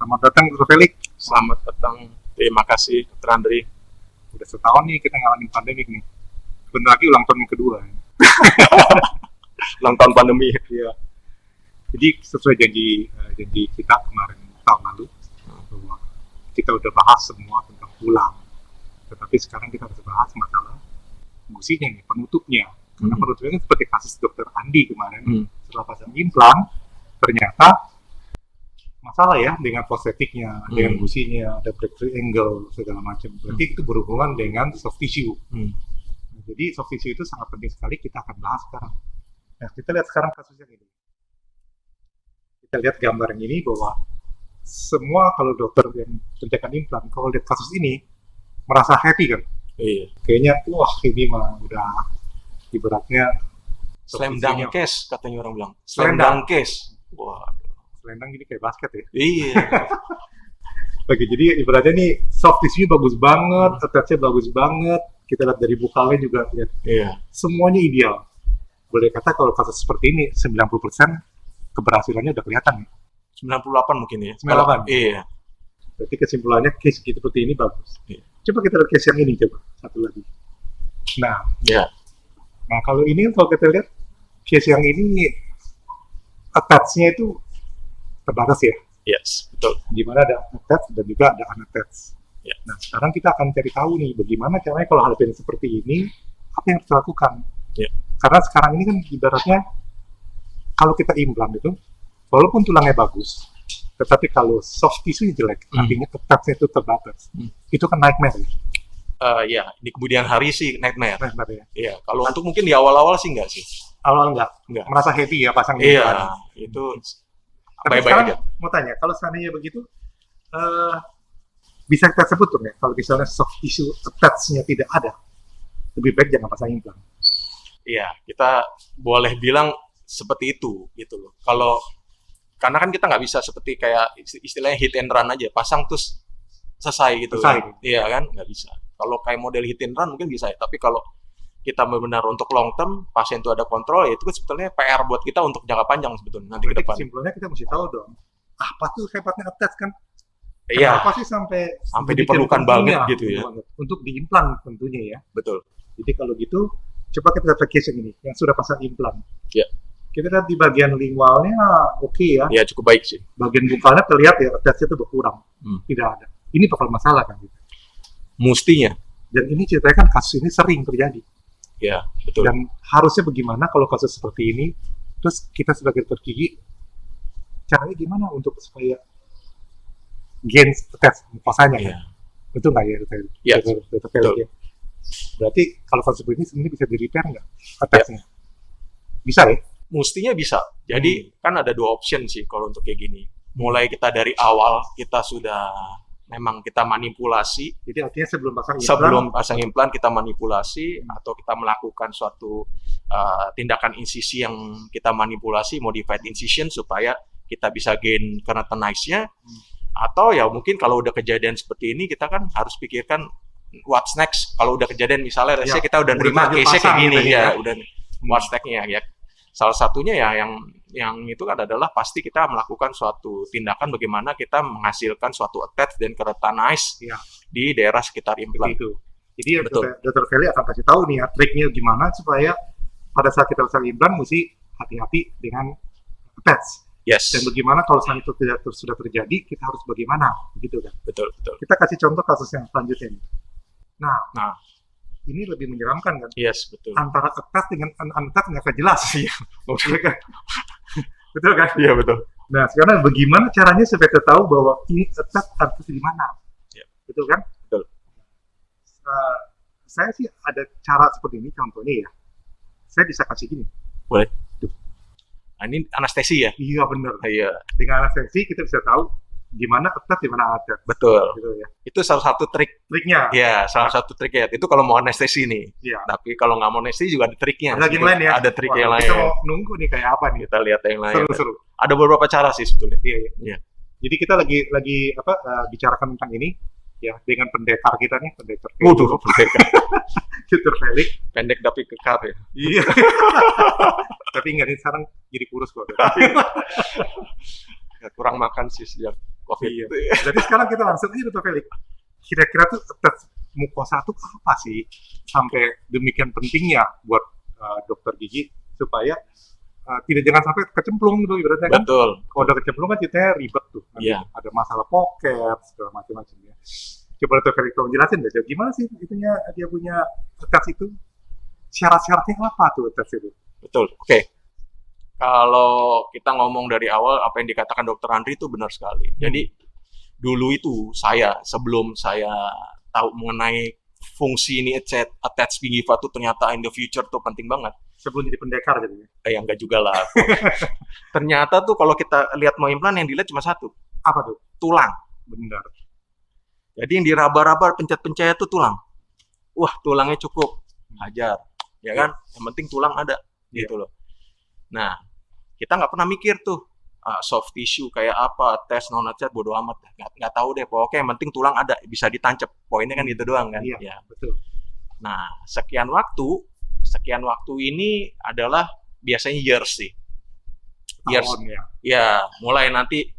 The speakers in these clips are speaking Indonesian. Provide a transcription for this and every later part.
Selamat datang Dr. Felix. Selamat datang. Terima kasih, Dr. Andri. Udah setahun nih kita ngalamin pandemik nih. Bentar lagi ulang tahun yang kedua. Ulang tahun pandemi. Iya. Jadi sesuai janji kita kemarin tahun lalu, bahwa kita udah bahas semua tentang pulang. Tetapi sekarang kita harus bahas masalah musinya nih, penutupnya. Karena penutupnya kan seperti kasus Dr. Andi kemarin, setelah pasang implan, ternyata masalah ya dengan prostetiknya, dengan gusinya, ada breakthrough angle segala macam. Berarti itu berhubungan dengan soft tissue. Nah, jadi soft tissue itu sangat penting sekali, kita akan bahas sekarang. Nah, kita lihat sekarang kasus yang ini. Kita lihat gambar yang ini bahwa semua kalau dokter yang kerjakan implan, kalau lihat kasus ini merasa happy kan? Iya. Kayaknya wah ini mah udah ibaratnya Slam dunk case katanya orang bilang. Slam Slam dunk case. Wah. selendang gini kayak basket ya. Iya. Oke, jadi ibaratnya nih soft tissue bagus banget, attachnya bagus banget. Kita lihat dari bukalnya juga lihat. Iya. Semuanya ideal. Boleh kata kalau kasus seperti ini 90% keberhasilannya udah kelihatan nih. 98 mungkin ya. 98. Iya. Berarti kesimpulannya case seperti ini bagus. Iya. Coba kita lihat case yang ini coba satu lagi. Nah, Iya. nah kalau ini kalau kita lihat case yang ini attach-nya itu terbatas ya. Yes, betul. Di mana ada attach dan juga ada unattached. Ya. Nah, sekarang kita akan cari tahu nih bagaimana caranya kalau hal yang seperti ini apa yang harus dilakukan. Ya. Karena sekarang ini kan ibaratnya kalau kita implan itu walaupun tulangnya bagus, tetapi kalau soft tissue jelek, artinya attachnya itu terbatas. Itu kan nightmare ya. Ya, di kemudian hari sih nightmare. Nightmare ya. Iya, kalau untuk mungkin di awal-awal sih enggak sih. Awal enggak merasa happy ya pasang implan. Iya, itu Tapi baik-baik sekarang aja. mau tanya, kalau seandainya begitu, bisa kita sebut dong ya, kalau misalnya soft tissue attach-nya tidak ada, lebih baik jangan pasang implan. Iya, kita boleh bilang seperti itu gitu loh. Karena kan kita nggak bisa seperti kayak istilahnya hit and run aja, pasang terus selesai gitu. Selesai. Kan? Iya kan, nggak bisa. Kalau kayak model hit and run mungkin bisa ya, tapi kalau kita benar-benar untuk long term, pasien itu ada kontrol, ya itu kan sebetulnya PR buat kita untuk jangka panjang sebetulnya nanti ke Berarti depan. kesimpulannya kita mesti tahu dong, apa tuh hebatnya attach kan? Iya. Kenapa sih sampai Diperlukan banget gitu ya. Untuk diimplan tentunya ya. Betul. Jadi kalau gitu, coba kita lihat case yang ini, yang sudah pasang implan. Iya. Kita lihat di bagian lingualnya oke ya. Iya, cukup baik sih. Bagian bukalnya terlihat ya, attach itu berkurang. Tidak ada. Ini bakal masalah kan gitu. Mustinya. Dan ini ceritanya kan kasus ini sering terjadi. Ya, betul. Dan harusnya bagaimana kalau kasus seperti ini, terus kita sebagai dokter gigi, caranya gimana untuk supaya gain attach mukosanya Iya. kan? Itu nggak ya? Iya, Dokter betul. ya? Berarti kalau kasus seperti ini sebenarnya bisa di-repair nggak attachnya? Bisa ya? Mustinya bisa. Jadi kan ada dua option sih kalau untuk kayak gini. Mulai kita dari awal kita sudah memang kita manipulasi. Jadi artinya Sebelum pasang implan kita manipulasi atau kita melakukan suatu tindakan insisi yang kita manipulasi, modified incision supaya kita bisa gain keratinize-nya. Atau ya mungkin kalau udah kejadian seperti ini kita kan harus pikirkan what's next. Kalau udah kejadian misalnya Ya, kita udah nerima udah case-nya kayak gini gitu ya, udah what's next-nya ya. Salah satunya ya yang itu kan adalah pasti kita melakukan suatu tindakan bagaimana kita menghasilkan suatu attach dan keratinize di daerah sekitar implan. Itu. Jadi Betul. Dr. Feli akan kasih tahu nih ya triknya gimana supaya pada saat kita pasang implan mesti hati-hati dengan attach. Yes. Dan bagaimana kalau saat itu sudah terjadi kita harus bagaimana gitu kan. Betul. Kita kasih contoh kasus yang selanjutnya nih. Nah, ini lebih menyeramkan kan? Yes, betul. Antara attach dengan unattached nggak akan jelas. Iya. Iya kan? Betul kan? Iya, betul. Nah, sekarang bagaimana caranya supaya kita tahu bahwa ini attach di mana? Iya. Betul kan? Betul. Saya sih ada cara seperti ini contohnya ya. Saya bisa kasih gini. Boleh. Nah, ini anestesi ya? Iya benar. Iya. Dengan anestesi kita bisa tahu gimana attach, gimana unattached. Betul. Gitu ya. Itu salah satu Triknya. Ya, salah satu trik ya. Itu kalau mau anestesi nih. Iya. Tapi kalau nggak mau anestesi juga ada triknya. Ada yang lain ya. Ada trik yang lain. Kita mau nunggu nih kayak apa nih. Kita lihat yang lain. Seru-seru. Ada beberapa cara sih sebetulnya. Iya. Jadi kita lagi bicarakan tentang ini ya dengan pendekar kita nih, pendekar. Waduh, pendekar. Dr. Felix. Pendek tapi kekar ya. Iya. Tapi enggak nih sekarang jadi kurus kok. Ya, kurang makan sih sejak COVID. Iya. Jadi sekarang kita langsung aja Dr. Felix. Kira-kira tuh tes mukosa itu apa sih sampai demikian pentingnya buat dokter gigi supaya tidak jangan sampai kecemplung gitu ibaratnya kan. Betul. Kalau udah kecemplung kan ceritanya ribet tuh. Nanti Iya. ada masalah pocket segala macam-macam ya. Coba Dr. Felix tolong jelasin deh, gimana sih itunya dia punya tes itu? Syarat-syaratnya apa tuh tes itu? Betul. Oke. Kalau kita ngomong dari awal apa yang dikatakan Dokter Andri itu benar sekali. Jadi dulu itu sebelum saya tahu mengenai fungsi ini attach gingiva tuh ternyata in the future tuh penting banget. Sebelum jadi pendekar gitu ya? Ya enggak juga lah. Ternyata tuh kalau kita lihat mau implan yang dilihat cuma satu. Apa tuh? Tulang. Benar. Jadi yang diraba-raba pencet-pencet itu tulang. Wah, tulangnya cukup. Hajar. Ya kan? Yang penting tulang ada. Gitu loh. Nah, kita nggak pernah mikir tuh soft tissue kayak apa, tes non attach bodo amat, nggak tahu deh. Pokoknya yang penting tulang ada, bisa ditancap. Poinnya kan gitu doang kan. Iya, Ya. betul. Nah, sekian waktu ini adalah biasanya years sih. Years. Tahun ya. Ya, mulai nanti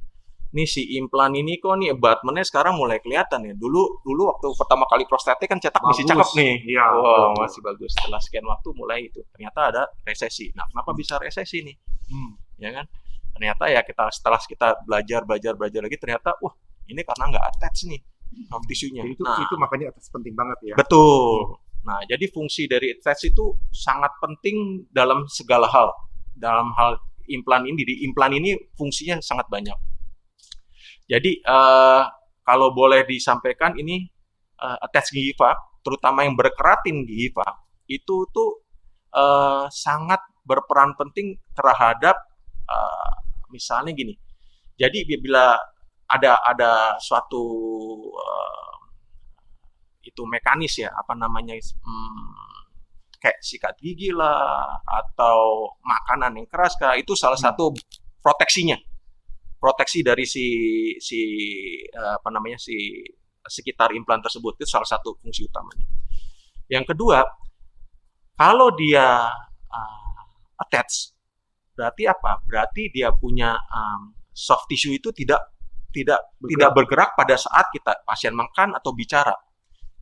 nih si implan ini kok nih abutment-nya sekarang mulai kelihatan ya. Dulu waktu pertama kali prostatik kan cetak masih Bagus. cakep nih. Iya, Wow, betul. masih bagus. Setelah sekian waktu mulai itu. Ternyata ada resesi. Nah, kenapa bisa resesi nih? Ya kan? Ternyata ya setelah kita belajar lagi ternyata ini karena nggak attach nih soft tissue-nya. Itu Nah, itu makanya atas penting banget ya. betul. Nah, jadi fungsi dari attach itu sangat penting dalam segala hal. Dalam hal implan ini, di implan ini fungsinya sangat banyak. Jadi kalau boleh disampaikan ini attach gingiva, terutama yang berkeratin gingiva, itu tuh sangat berperan penting terhadap misalnya gini. Jadi bila ada suatu itu mekanis ya, apa namanya, kayak sikat gigi lah atau makanan yang keras kah, itu salah satu proteksinya. Proteksi dari si sekitar implan tersebut, itu salah satu fungsi utamanya. Yang kedua, kalau dia attach, berarti apa? Berarti dia punya soft tissue itu tidak bergerak pada saat pasien makan atau bicara.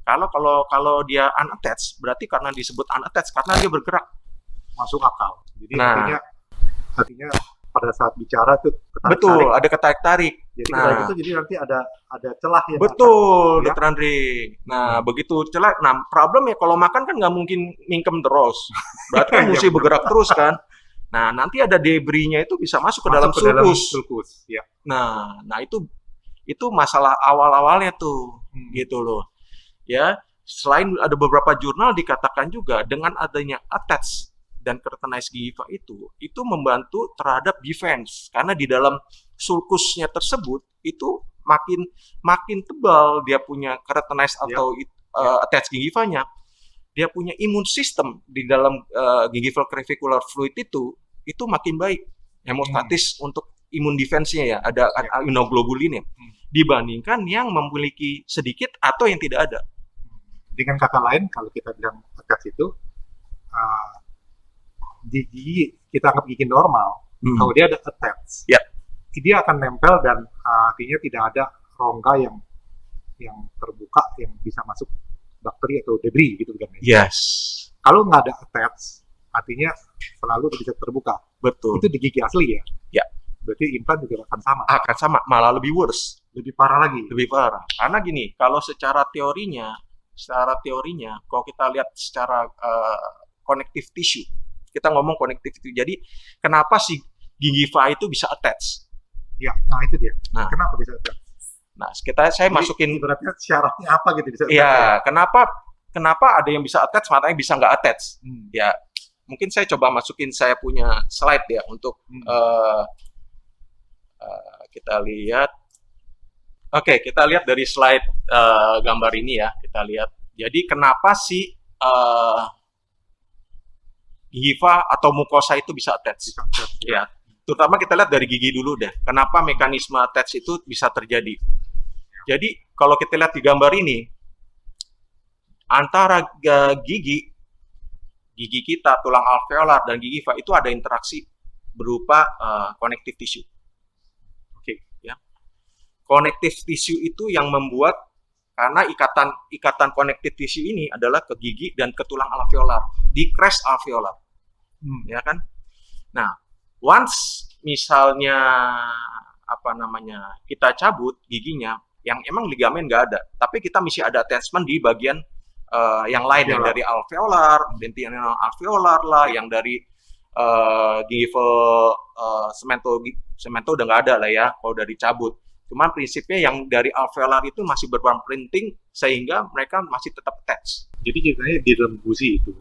Kalau dia unattached, berarti karena disebut unattached karena dia bergerak. Masuk akal. Jadi Nah, artinya pada saat bicara tuh betul, ada ketarik-tarik. Jadi Nah, kalau gitu jadi nanti ada celah ya. betul, ya. Dokter Andri. Nah, begitu celah. Nah, problem ya kalau makan kan nggak mungkin mingkem terus. Berarti kan mesti bergerak terus kan. Nah, nanti ada debrisnya itu bisa masuk ke dalam sulcus. Ya. Nah, itu masalah awal-awalnya tuh, gitu loh. Ya, selain ada beberapa jurnal dikatakan juga dengan adanya attach dan keratinized gingiva itu membantu terhadap defense karena di dalam sulcusnya tersebut itu makin tebal dia punya keratinized atau attached gingivanya, dia punya imun system di dalam gingival clavicular fluid itu makin baik, hemostatis untuk imun defense-nya ya, ada immunoglobulin ya, dibandingkan yang memiliki sedikit atau yang tidak ada. Dengan kata lain, kalau kita bilang attach itu gigi, kita anggap gigi normal, kalau dia ada attach, dia akan nempel dan artinya tidak ada rongga yang terbuka yang bisa masuk bakteri atau debris gitu kan. Yes. Kalau nggak ada attach, artinya selalu bisa terbuka. Betul. Itu di gigi asli ya? Ya. Berarti implan juga akan sama? Akan sama, malah lebih worse. Lebih parah lagi? Lebih parah. Karena gini, kalau secara teorinya, kalau kita lihat secara connective tissue, kita ngomong connective tissue, jadi kenapa si gingiva itu bisa attach? Ya, nah itu dia. Nah, kenapa bisa attach? Nah, saya masukin ibaratnya syaratnya apa gitu bisa attach? Iya, kenapa ada yang bisa attach, matanya bisa nggak attach? Ya, mungkin saya coba masukin saya punya slide ya untuk kita lihat. Oke, kita lihat dari slide gambar ini ya. Kita lihat. Jadi kenapa sih gingiva atau mukosa itu bisa attach? Ya, terutama kita lihat dari gigi dulu deh. Kenapa mekanisme attach itu bisa terjadi? Jadi kalau kita lihat di gambar ini, antara gigi kita, tulang alveolar dan gingiva itu ada interaksi berupa connective tissue. Oke, ya. connective tissue itu yang membuat, karena ikatan connective tissue ini adalah ke gigi dan ke tulang alveolar, di crest alveolar, ya kan? Nah, once misalnya kita cabut giginya, yang emang ligamen nggak ada, tapi kita masih ada attachment di bagian yang lain, yang dari alveolar, dentinal alveolar lah, yang dari gingival cemento udah nggak ada lah ya, kalau udah dicabut. Cuman prinsipnya yang dari alveolar itu masih berperan penting sehingga mereka masih tetap attach. Jadi ceritanya di dalam gusi itu,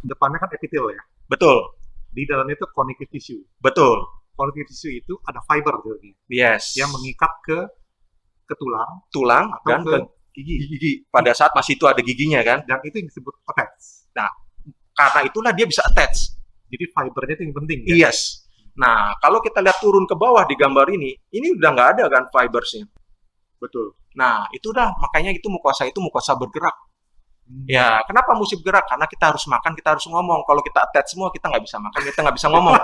depannya kan epitel ya. Betul. Di dalamnya itu connective tissue. Betul. Connective tissue itu ada fiber sebenarnya. Yes. Yang mengikat ke tulang atau dan ke gigi. Pada saat masih itu ada giginya kan. Dan itu yang disebut attach. Nah, karena itulah dia bisa attach. Jadi fibernya itu yang penting ya. Yes. Nah, kalau kita lihat turun ke bawah di gambar ini udah nggak ada kan fibersnya. Betul. Nah, itu dah, makanya itu mukosa bergerak. Ya, kenapa mesti bergerak? Karena kita harus makan, kita harus ngomong. Kalau kita attach semua, kita nggak bisa makan, kita nggak bisa ngomong.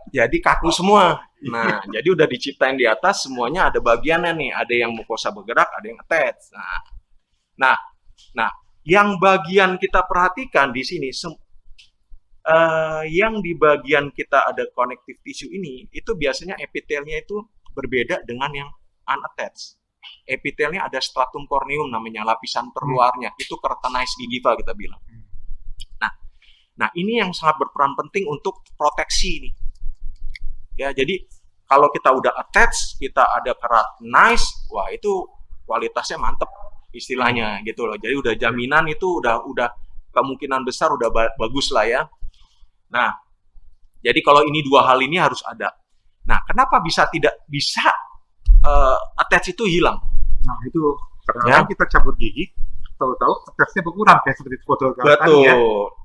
Jadi kaku semua. Nah, jadi udah diciptain di atas, semuanya ada bagiannya nih. Ada yang mukosa bergerak, ada yang attach. Nah, yang bagian kita perhatikan di sini, yang di bagian kita ada connective tissue ini, itu biasanya epitelnya itu berbeda dengan yang unattached. Epitelnya ada stratum corneum namanya, lapisan terluarnya, itu keratinized gingiva kita bilang. Nah, ini yang sangat berperan penting untuk proteksi nih. Ya, jadi kalau kita udah attached, kita ada keratinized, wah itu kualitasnya mantep istilahnya gitu loh. Jadi udah jaminan itu udah kemungkinan besar udah bagus lah ya. Nah, jadi kalau ini dua hal ini harus ada. Nah, kenapa tidak bisa attach itu hilang? Nah, itu karena kita cabut gigi, tahu-tahu attachnya berkurang kayak seperti foto gambar tadi ya.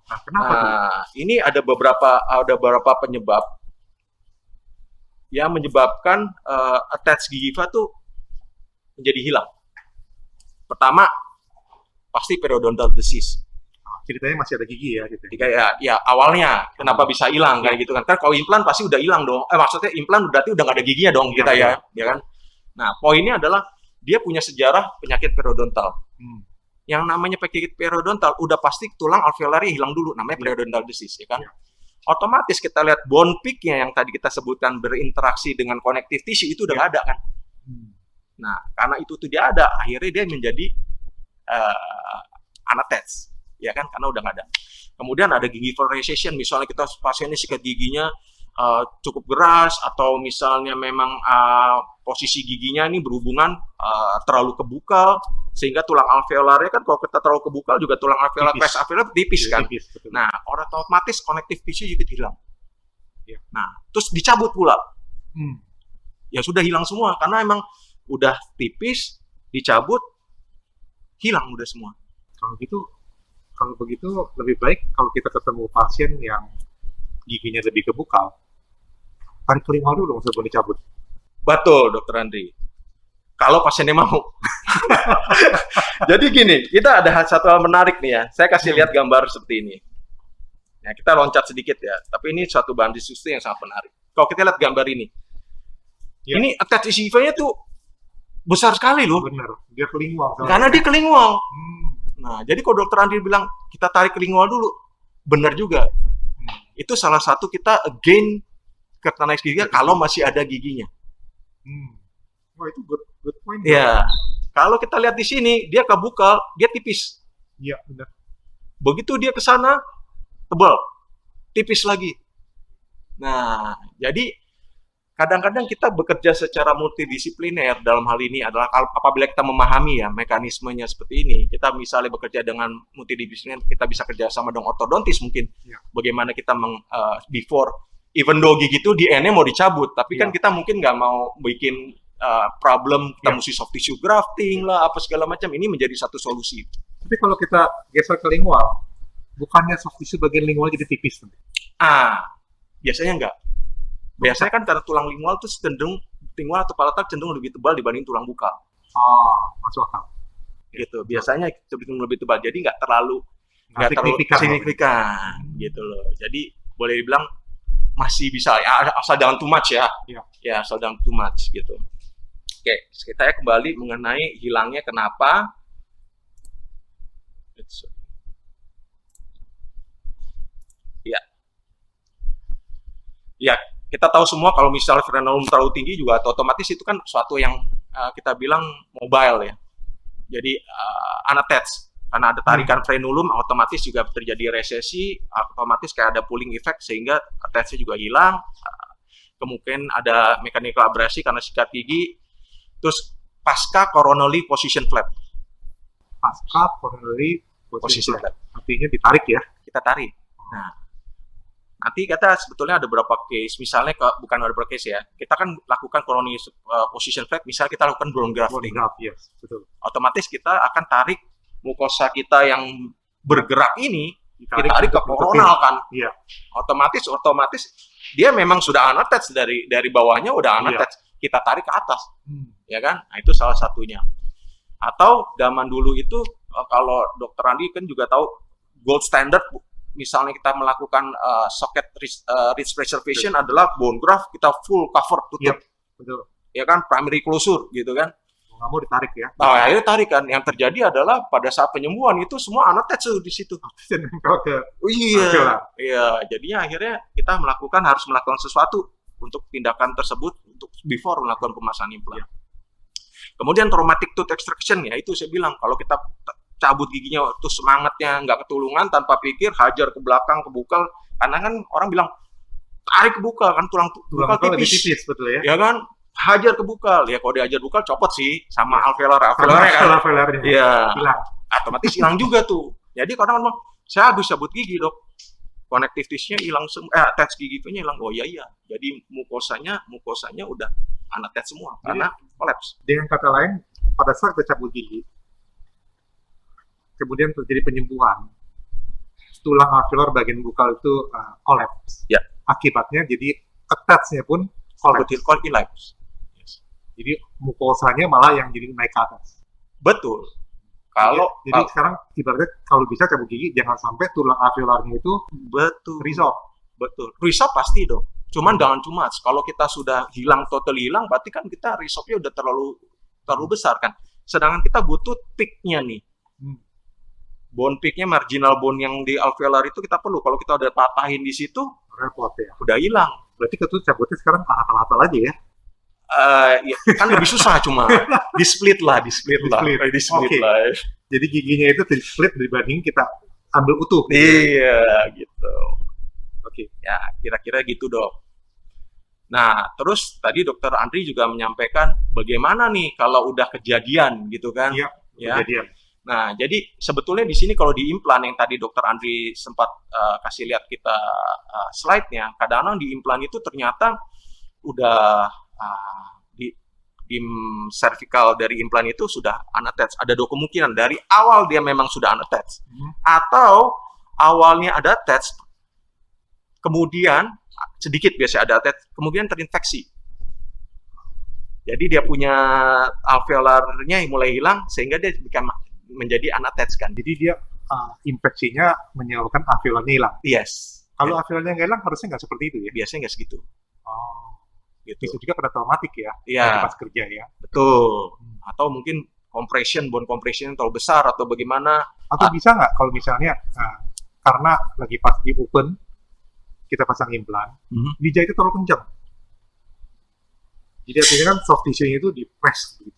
Nah, kenapa tuh? Ini ada beberapa penyebab yang menyebabkan attach gingiva tuh menjadi hilang. Pertama, pasti periodontal disease. Ceritanya masih ada gigi ya gitu. Ya awalnya kenapa bisa hilang kayak gitu kan? Kan kalau implan pasti udah hilang dong. Maksudnya implan berarti udah nggak ada giginya dong kita ya kan? Nah, poinnya adalah dia punya sejarah penyakit periodontal. Yang namanya penyakit periodontal udah pasti tulang alveolarnya hilang dulu, namanya periodontal disease ya kan? Otomatis kita lihat bone peak-nya yang tadi kita sebutkan berinteraksi dengan connective tissue itu udah nggak ada kan? Nah, karena itu tidak ada, akhirnya dia menjadi unattached. Ya kan, karena udah nggak ada. Kemudian ada gingival recession, misalnya kita pasiennya sikat giginya cukup keras, atau misalnya memang posisi giginya ini berhubungan terlalu kebuka, sehingga tulang alveolarnya kan kalau kita terlalu kebuka juga tulang alveolar, crest alveolar tipis kan. Nah, otomatis connective tissue juga hilang. Nah, terus dicabut pula. Ya sudah hilang semua, karena emang udah tipis, dicabut, hilang udah semua. Kalau begitu lebih baik kalau kita ketemu pasien yang giginya lebih kebuka, tarik telinga dulu sebelum dicabut. Betul, Dokter Andri. Kalau pasiennya mau. Jadi gini, kita ada satu hal menarik nih ya. Saya kasih lihat gambar seperti ini. Ya, kita loncat sedikit ya. Tapi ini suatu bahan diskusi yang sangat menarik. Kalau kita lihat gambar ini, ini attach gingiva-nya tuh besar sekali loh. Benar, dia kelinguang. Karena dia kelinguang. Nah, jadi kalau Dokter Andri bilang kita tarik kelinguang dulu, benar juga. Itu salah satu kita again keratinized gingiva kalau masih ada giginya. Wah, itu good point. Ya, kalau kita lihat di sini dia kebuka, dia tipis. Iya, benar. Begitu dia ke sana, tebal, tipis lagi. Nah, jadi kadang-kadang kita bekerja secara multidisipliner dalam hal ini adalah apabila kita memahami ya mekanismenya seperti ini, kita misalnya bekerja dengan multidisipliner, kita bisa kerja sama dengan ortodontis mungkin. Bagaimana kita before, even though gigi itu di end-nya mau dicabut, tapi kan kita mungkin nggak mau bikin problem, kita mesti soft tissue grafting lah, apa segala macam, ini menjadi satu solusi. Tapi kalau kita geser ke lingual, bukannya soft tissue bagian lingual jadi tipis? Biasanya enggak. Biasanya kan karena tulang lingual itu cenderung, lingual atau palatal cenderung lebih tebal dibanding tulang bukal. Masuk akal. Gitu. Biasanya cenderung lebih tebal, jadi nggak terlalu signifikan gitu loh. Jadi boleh dibilang masih bisa ya, asal jangan too much ya. Iya. Ya, asal jangan too much gitu. Oke, kita kembali mengenai hilangnya kenapa. Ya. Ya, kita tahu semua kalau misalnya frenulum terlalu tinggi juga otomatis itu kan suatu yang kita bilang mobile ya. Jadi unattached. Karena ada tarikan frenulum, otomatis juga terjadi resesi, otomatis kayak ada pulling effect sehingga attach-nya juga hilang. Kemungkinan ada mechanical abrasi karena sikat gigi. Terus pasca coronary position flap. Pasca coronary position Position flap. Artinya ditarik ya. Kita tarik. Nah, nanti kita sebetulnya ada beberapa case, misalnya bukan ada beberapa case ya, kita kan lakukan coronary position flap, misalnya kita lakukan bone grafting. Yes, betul. Otomatis kita akan tarik mukosa kita yang bergerak ini, kita tarik ke koronal kan. Iya. Otomatis dia memang sudah unattached dari bawahnya udah unattached. Kita tarik ke atas. Ya kan? Nah, itu salah satunya. Atau zaman dulu itu kalau Dokter Andi kan juga tahu gold standard, misalnya kita melakukan socket ridge preservation adalah bone graft, kita full cover tutup. Yep, betul. Ya kan, primary closure gitu kan. Nggak mau ditarik ya. Nah, itu tarik kan. Yang terjadi adalah pada saat penyembuhan itu semua unattached di situ. Oh iya. Iya, jadinya akhirnya kita harus melakukan sesuatu untuk tindakan tersebut untuk before melakukan pemasangan implan. Ya. Kemudian traumatic tooth extraction ya, itu saya bilang kalau kita cabut giginya tuh semangatnya nggak ketulungan tanpa pikir, hajar ke belakang ke bukal, karena kan orang bilang tarik ke bukal kan tulang bukal tipis. Betul ya. Ya kan? Hajar ke bukal, ya kalau dihajar bukal copot sih sama alveolar kan. Iya. Hilang. Otomatis hilang juga tuh. Jadi kadang ngomong, saya habis cabut gigi dok, connective tissue-nya hilang semua, attach gigi-nya hilang. Oh iya. Jadi mukosanya udah unattached semua karena collapse. Dengan kata lain, pada saat kita cabut gigi, kemudian terjadi penyembuhan, tulang alveolar bagian bukal itu collapse. Ya. Akibatnya jadi attach-nya pun collapse. Jadi mukosanya malah yang jadi naik ke atas. Betul. Jadi sekarang ibaratnya kalau bisa cabut gigi jangan sampai tulang alveolarnya itu resolve. Betul. Resolve pasti dong. Cuman jangan cuma kalau kita sudah total hilang, berarti kan kita resolve-nya udah terlalu besar kan. Sedangkan kita butuh peak-nya nih. Bone peak-nya, marginal bone yang di alveolar itu kita perlu. Kalau kita udah patahin di situ, repot ya. Udah hilang. Berarti kita cabutnya sekarang akal-akal aja ya. Ya, kan lebih susah cuma di split lah. Okay. Jadi giginya itu di split dibanding kita ambil utuh. Iya, gitu. Oke. Ya, kira-kira gitu dok. Nah, terus tadi Dokter Andri juga menyampaikan bagaimana nih kalau udah kejadian gitu kan? Iya, ya. Kejadian. Nah, jadi sebetulnya di sini kalau di implan yang tadi Dokter Andri sempat kasih lihat kita slide-nya, kadang-kadang di implan itu ternyata udah di cervical dari implan itu sudah unattached. Ada dua kemungkinan, dari awal dia memang sudah unattached, atau awalnya ada attached, kemudian sedikit biasanya ada attached, kemudian terinfeksi. Jadi dia punya alveolarnya mulai hilang sehingga dia menjadi unattached kan. Jadi dia infeksinya menyebabkan alveolarnya hilang. Yes. Kalau alveolarnya nggak hilang harusnya nggak seperti itu ya? Biasanya nggak segitu. Oh. Gitu. Bisa juga pada traumatik ya? Iya. Pas kerja ya? Betul. Atau mungkin bone compression terlalu besar atau bagaimana. Atau bisa nggak kalau misalnya karena lagi pas di open kita pasang implan, dijahitnya terlalu kencang. Jadi artinya kan soft tissue-nya itu di-press gitu.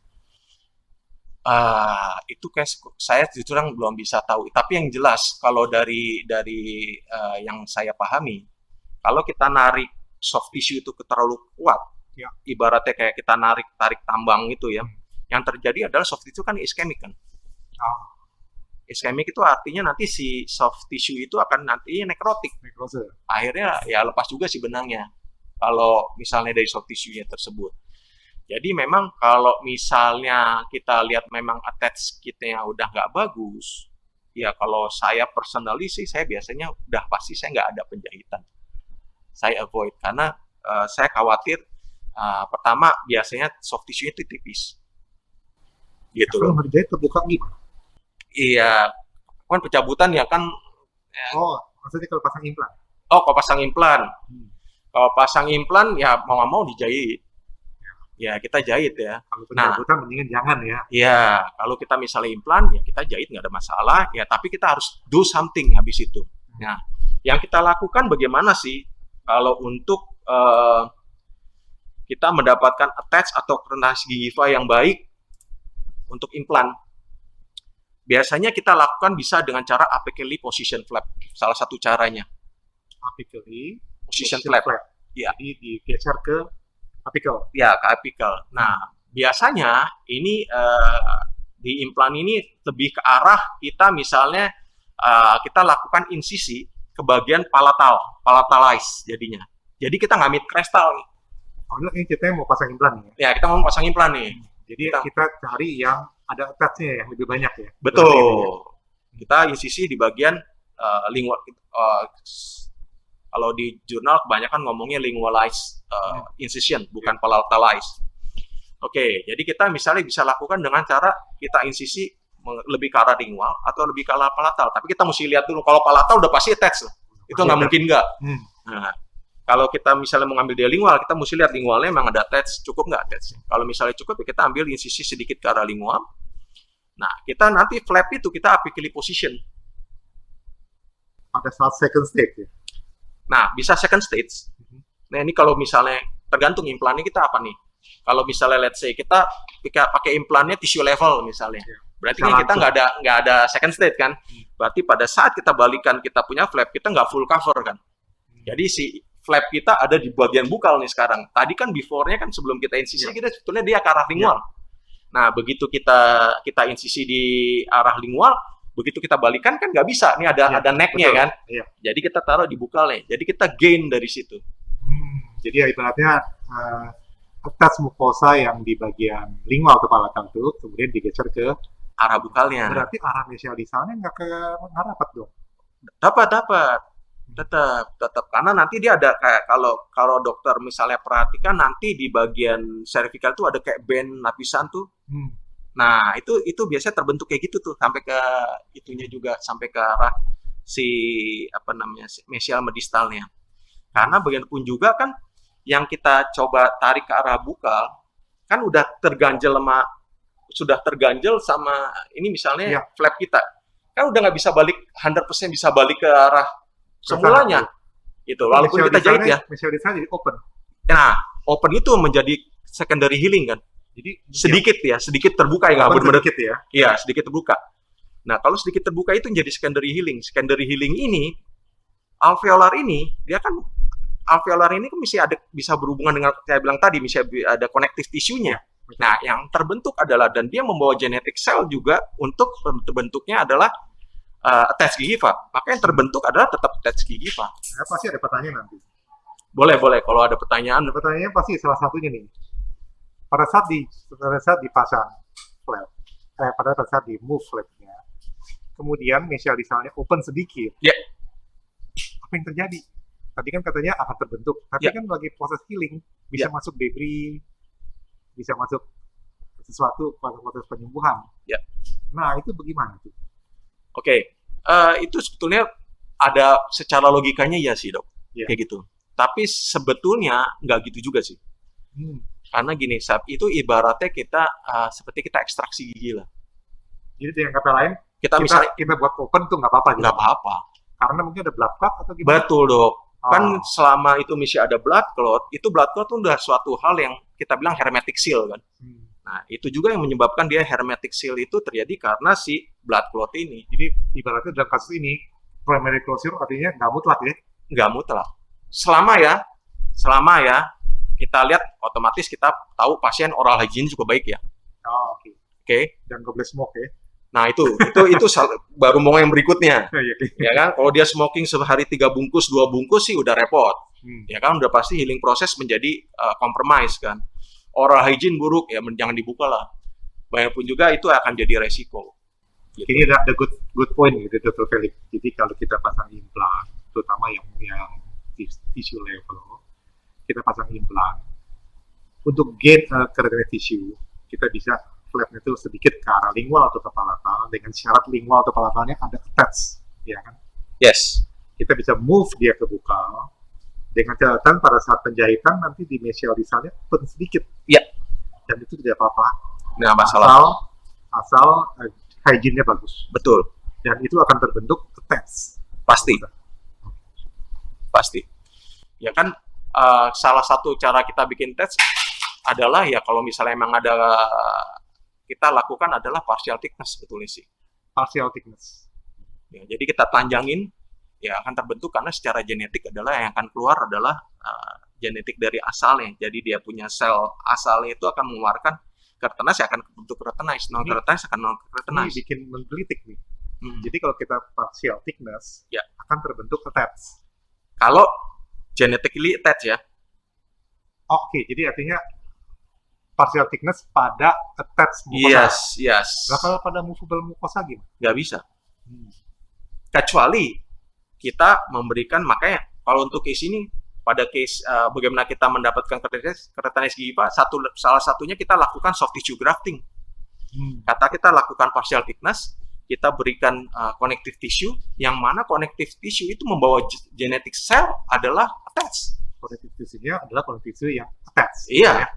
Itu kayak saya jujur belum bisa tahu. Tapi yang jelas kalau dari yang saya pahami, kalau kita narik soft tissue itu terlalu kuat, ya. Ibaratnya kayak kita tarik tambang itu ya, yang terjadi adalah soft tissue kan ischemic kan. Ischemic itu artinya nanti si soft tissue itu akan nanti nekrotik. Akhirnya ya lepas juga si benangnya. Kalau misalnya dari soft tissue-nya tersebut. Jadi memang kalau misalnya kita lihat memang attach kitnya udah nggak bagus, ya kalau saya personally sih saya biasanya udah pasti saya nggak ada penjahitan. Saya avoid karena saya khawatir pertama biasanya soft tissue itu tipis. Gitu. Kalau menjahit terbuka gimana? Iya, kan pencabutan ya kan. Oh, maksudnya kalau pasang implan? Oh, kalau pasang implan. Kalau pasang implan ya mau nggak mau dijahit. Ya kita jahit ya. Kalau Nah, pencabutan mendingan jangan ya. ya kalau kita misalnya implan ya kita jahit nggak ada masalah. Ya tapi kita harus do something habis itu. Nah, yang kita lakukan bagaimana sih kalau untuk kita mendapatkan attach atau koordinasi gingiva yang baik untuk implan? Biasanya kita lakukan bisa dengan cara apically position flap. Salah satu caranya. Apically Position flap. Ya. Jadi digeser ke apical. Ya, ke apical. Nah, biasanya ini di implan ini lebih ke arah kita misalnya kita lakukan insisi ke bagian palatalize jadinya. Jadi kita nggak mid crestal nih. Oh, ini ceritanya mau pasang implan ya? Ya, kita mau pasang implan nih. Jadi kita cari yang ada attachnya yang lebih banyak ya? Betul. Kita insisi di bagian lingual. Kalau di jurnal kebanyakan ngomongnya lingualize incision, bukan palatalize. Oke, jadi kita misalnya bisa lakukan dengan cara kita insisi lebih ke arah lingual atau lebih ke arah palatal. Tapi kita mesti lihat dulu, kalau palatal udah pasti attach lah. Itu nggak mungkin nggak. Nah, kalau kita misalnya mengambil dia lingual, kita mesti lihat lingualnya memang ada attach, cukup nggak attach. Kalau misalnya cukup, ya kita ambil insisi sedikit ke arah lingual. Nah, kita nanti flap itu kita apically position. Pada saat second stage ya? Nah, bisa second stage. Nah, ini kalau misalnya tergantung implannya kita apa nih. Kalau misalnya let's say kita pakai implannya tissue level misalnya. Berarti kan kita nggak ada second stage kan. Berarti pada saat kita balikan kita punya flap, kita nggak full cover kan. Jadi si flap kita ada di bagian bukal nih sekarang. Tadi kan before-nya kan sebelum kita insisi kita sebetulnya dia ke arah lingual. Nah, begitu kita insisi di arah lingual, begitu kita balikan kan nggak bisa. Ini ada neck-nya kan. Jadi kita taruh di bukalnya. Jadi kita gain dari situ. Jadi ya ibaratnya atas mukosa yang di bagian lingual kepala itu kemudian digeser ke arah bukalnya. Berarti arah mesial distalnya nggak rapat dong? Dapat. Tetap karena nanti dia ada kayak kalau dokter misalnya perhatikan nanti di bagian cervical tuh ada kayak band lapisan tuh. Nah, itu biasanya terbentuk kayak gitu tuh sampai ke itunya juga sampai ke arah si apa namanya mesial medistalnya. Karena bagian pun juga kan yang kita coba tarik ke arah bukal kan udah terganjel sama ini misalnya flap kita. Kan udah nggak bisa balik 100% bisa balik ke arah semulanya. Itu walaupun kita jahit ya. Mesial distalnya jadi open. Nah, open itu menjadi secondary healing kan. Jadi sedikit terbuka ya, nggak benar-benar sedikit ya. Iya, sedikit terbuka. Nah, kalau sedikit terbuka itu menjadi secondary healing. Secondary healing ini alveolar ini dia kan alveolar ini kan bisa berhubungan dengan saya bilang tadi, bisa ada connective tissue-nya. Nah, yang terbentuk adalah dan dia membawa genetic cell juga untuk terbentuknya adalah attach gingiva. Maka yang terbentuk adalah tetap attach gingiva. Nah, pasti ada pertanyaan nanti. Boleh kalau ada pertanyaan. Pertanyaannya pasti salah satunya nih. Pada saat dipasang flap, pada saat di move flapnya, kemudian mesial distalnya open sedikit. Apa yang terjadi? Tadi kan katanya akan terbentuk, tapi kan lagi proses healing, bisa masuk debris, bisa masuk sesuatu pada proses penyembuhan. Nah, itu bagaimana tuh? Oke, itu sebetulnya ada secara logikanya ya sih dok, kayak gitu. Tapi sebetulnya nggak gitu juga sih. Karena gini, saat itu ibaratnya kita seperti kita ekstraksi gigi lah. Jadi dengan kata lain, kita buat open tuh nggak apa-apa. Nggak apa-apa. Karena mungkin ada blood clot atau gimana? Betul dok. Kan selama itu masih ada blood clot, itu blood clot tuh udah suatu hal yang kita bilang hermetic seal kan. Nah, itu juga yang menyebabkan dia hermetic seal itu terjadi karena si blood clot ini. Jadi ibaratnya dalam kasus ini, primary closure artinya nggak mutlak ya? Nggak mutlak. Selama ya, kita lihat otomatis kita tahu pasien oral hygiene cukup baik ya. Oke. Dan nggak boleh smoke ya? Nah itu baru mau yang berikutnya. Ya kan, kalau dia smoking sehari 3 bungkus, 2 bungkus sih udah repot. Ya kan, udah pasti healing proses menjadi compromise kan. Oral hygiene buruk ya jangan dibuka lah. Banyak pun juga itu akan jadi resiko. Gitu. Ini ada good point gitu Dr. Felix. Jadi kalau kita pasang implan, terutama yang tissue level, kita pasang implan untuk gain connective tissue, kita bisa flapnya itu sedikit ke arah lingual atau ke palatal dengan syarat lingual atau palatalnya ada attach, ya kan? Yes. Kita bisa move dia ke bukal Dengan catatan pada saat penjahitan nanti di mesial lisannya pun sedikit. Iya. Dan itu tidak apa-apa. Nggak masalah. Asal hygiene-nya bagus. Betul. Dan itu akan terbentuk attach. Pasti. Pasti. Ya kan, salah satu cara kita bikin tes adalah ya kalau misalnya emang ada, kita lakukan adalah partial thickness sebetulnya sih. Partial thickness. Ya, jadi kita panjangin, ya akan terbentuk karena secara genetik adalah yang akan keluar adalah genetik dari asalnya. Jadi dia punya sel asalnya itu akan mengeluarkan keratinize, akan bentuk keratinize, non keratinize akan non keratinize. Ini bikin menggelitik nih. Jadi kalau kita partial thickness, ya akan terbentuk attach. Kalau genetically attached ya. Oke, jadi artinya partial thickness pada attach mucosa. Yes. Nah, kalau pada movable mucosa gimana? Nggak bisa. Kecuali kita memberikan, makanya kalau untuk case ini, pada case bagaimana kita mendapatkan keratinize gingiva, salah satunya kita lakukan soft tissue grafting. Kata kita lakukan partial thickness, kita berikan connective tissue, yang mana connective tissue itu membawa genetic cell adalah attached. Connective tissue-nya adalah connective tissue yang attached. Iya. Ya?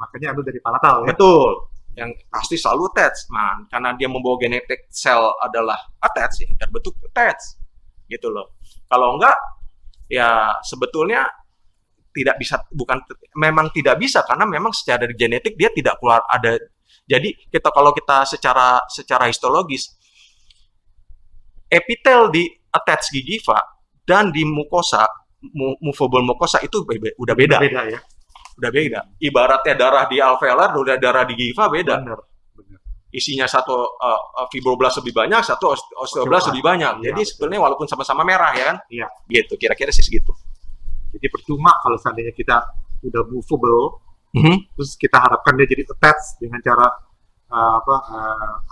Makanya itu dari palatal ya. Betul. Yang pasti selalu attached. Nah, karena dia membawa genetic cell adalah attached, ya terbentuk attached. Gitu loh. Kalau enggak, ya sebetulnya tidak bisa, memang tidak bisa karena memang secara genetik dia tidak keluar ada. Jadi kalau kita secara histologis, epitel di attached gingiva dan di mukosa, movable mucosa itu udah beda. Ya. Udah beda. Ibaratnya darah di alveolar, udah darah di gingiva beda. Benar. Isinya satu fibroblast lebih banyak, satu osteoblast lebih banyak. Iya, jadi sebetulnya walaupun sama-sama merah ya kan? Iya. Gitu, kira-kira sih segitu. Jadi percuma kalau seandainya kita udah movable, terus kita harapkan dia jadi attached dengan cara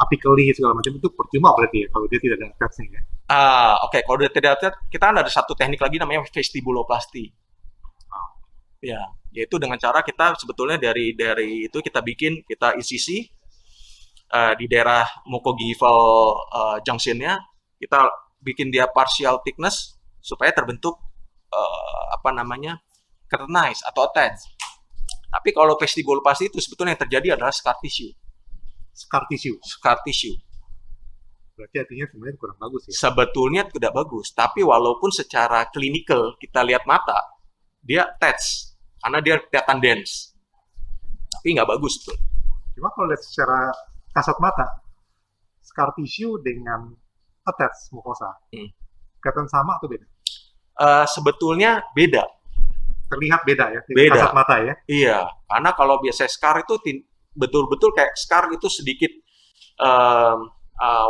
apically segala macam, itu percuma berarti ya kalau dia tidak ada attachnya ya. Oke. Kalau dia tidak attach, kita ada satu teknik lagi namanya vestibuloplasty. Ya, yaitu dengan cara kita sebetulnya dari itu kita insisi di daerah mucogingival junctionnya, kita bikin dia partial thickness supaya terbentuk keratinize atau attach. Tapi kalau vestibuloplasty itu sebetulnya yang terjadi adalah scar tissue. Scar tissue. Berarti artinya sebenarnya kurang bagus ya? Sebetulnya tidak bagus, tapi walaupun secara klinikal kita lihat mata, dia attach, karena dia kelihatan dense. Tapi nggak bagus tuh. Cuma kalau lihat secara kasat mata, scar tissue dengan attach mucosa, kelihatan sama atau beda? Sebetulnya beda. Terlihat beda ya? Beda. Kasat mata ya? Iya, karena kalau biasanya scar itu betul-betul kayak scar itu sedikit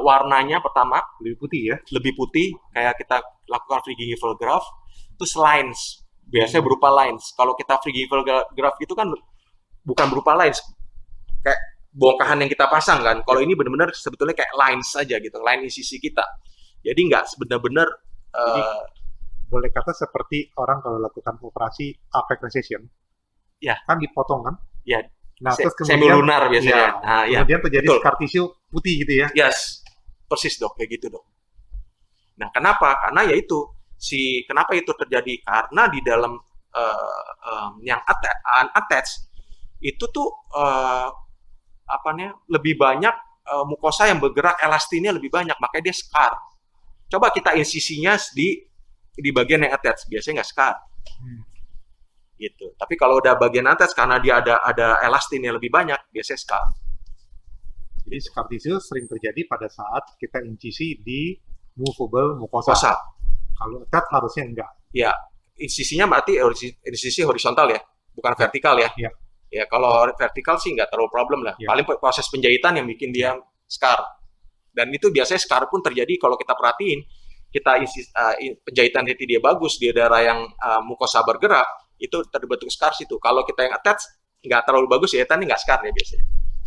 warnanya pertama lebih putih ya, lebih putih, kayak kita lakukan free gingival graft, terus lines biasanya berupa lines. Kalau kita free gingival graft itu kan bukan berupa lines kayak bongkahan yang kita pasang kan. Kalau ini benar-benar sebetulnya kayak lines saja gitu, line insisi kita. Jadi nggak benar-benar boleh kata seperti orang kalau lakukan operasi apex resection, ya kan dipotong kan? Ya. Nah, terus kemudian semilunar biasanya. Kemudian terjadi scar tissue putih gitu ya? Yes, persis dok, kayak gitu dok. Nah, kenapa? Karena yaitu kenapa itu terjadi? Karena di dalam yang unattached itu tuh lebih banyak mukosa yang bergerak, elastinnya lebih banyak, makanya dia scar. Coba kita insisinya di bagian yang attached, biasanya nggak scar. Gitu. Tapi kalau udah bagian atas karena dia ada elastinnya lebih banyak, biasanya scar. Jadi scar tissue sering terjadi pada saat kita insisi di movable mucosa. Kalau attach harusnya enggak. Ya, insisinya berarti insisi horizontal ya, bukan vertikal ya. Ya. Ya, kalau vertikal sih nggak terlalu problem lah. Ya. Paling proses penjahitan yang bikin dia scar. Dan itu biasanya scar pun terjadi kalau kita perhatiin, penjahitan dia bagus di daerah yang mukosa bergerak, itu terbentuk scar situ. Kalau kita yang attach nggak terlalu bagus ya, tadi nggak scar ya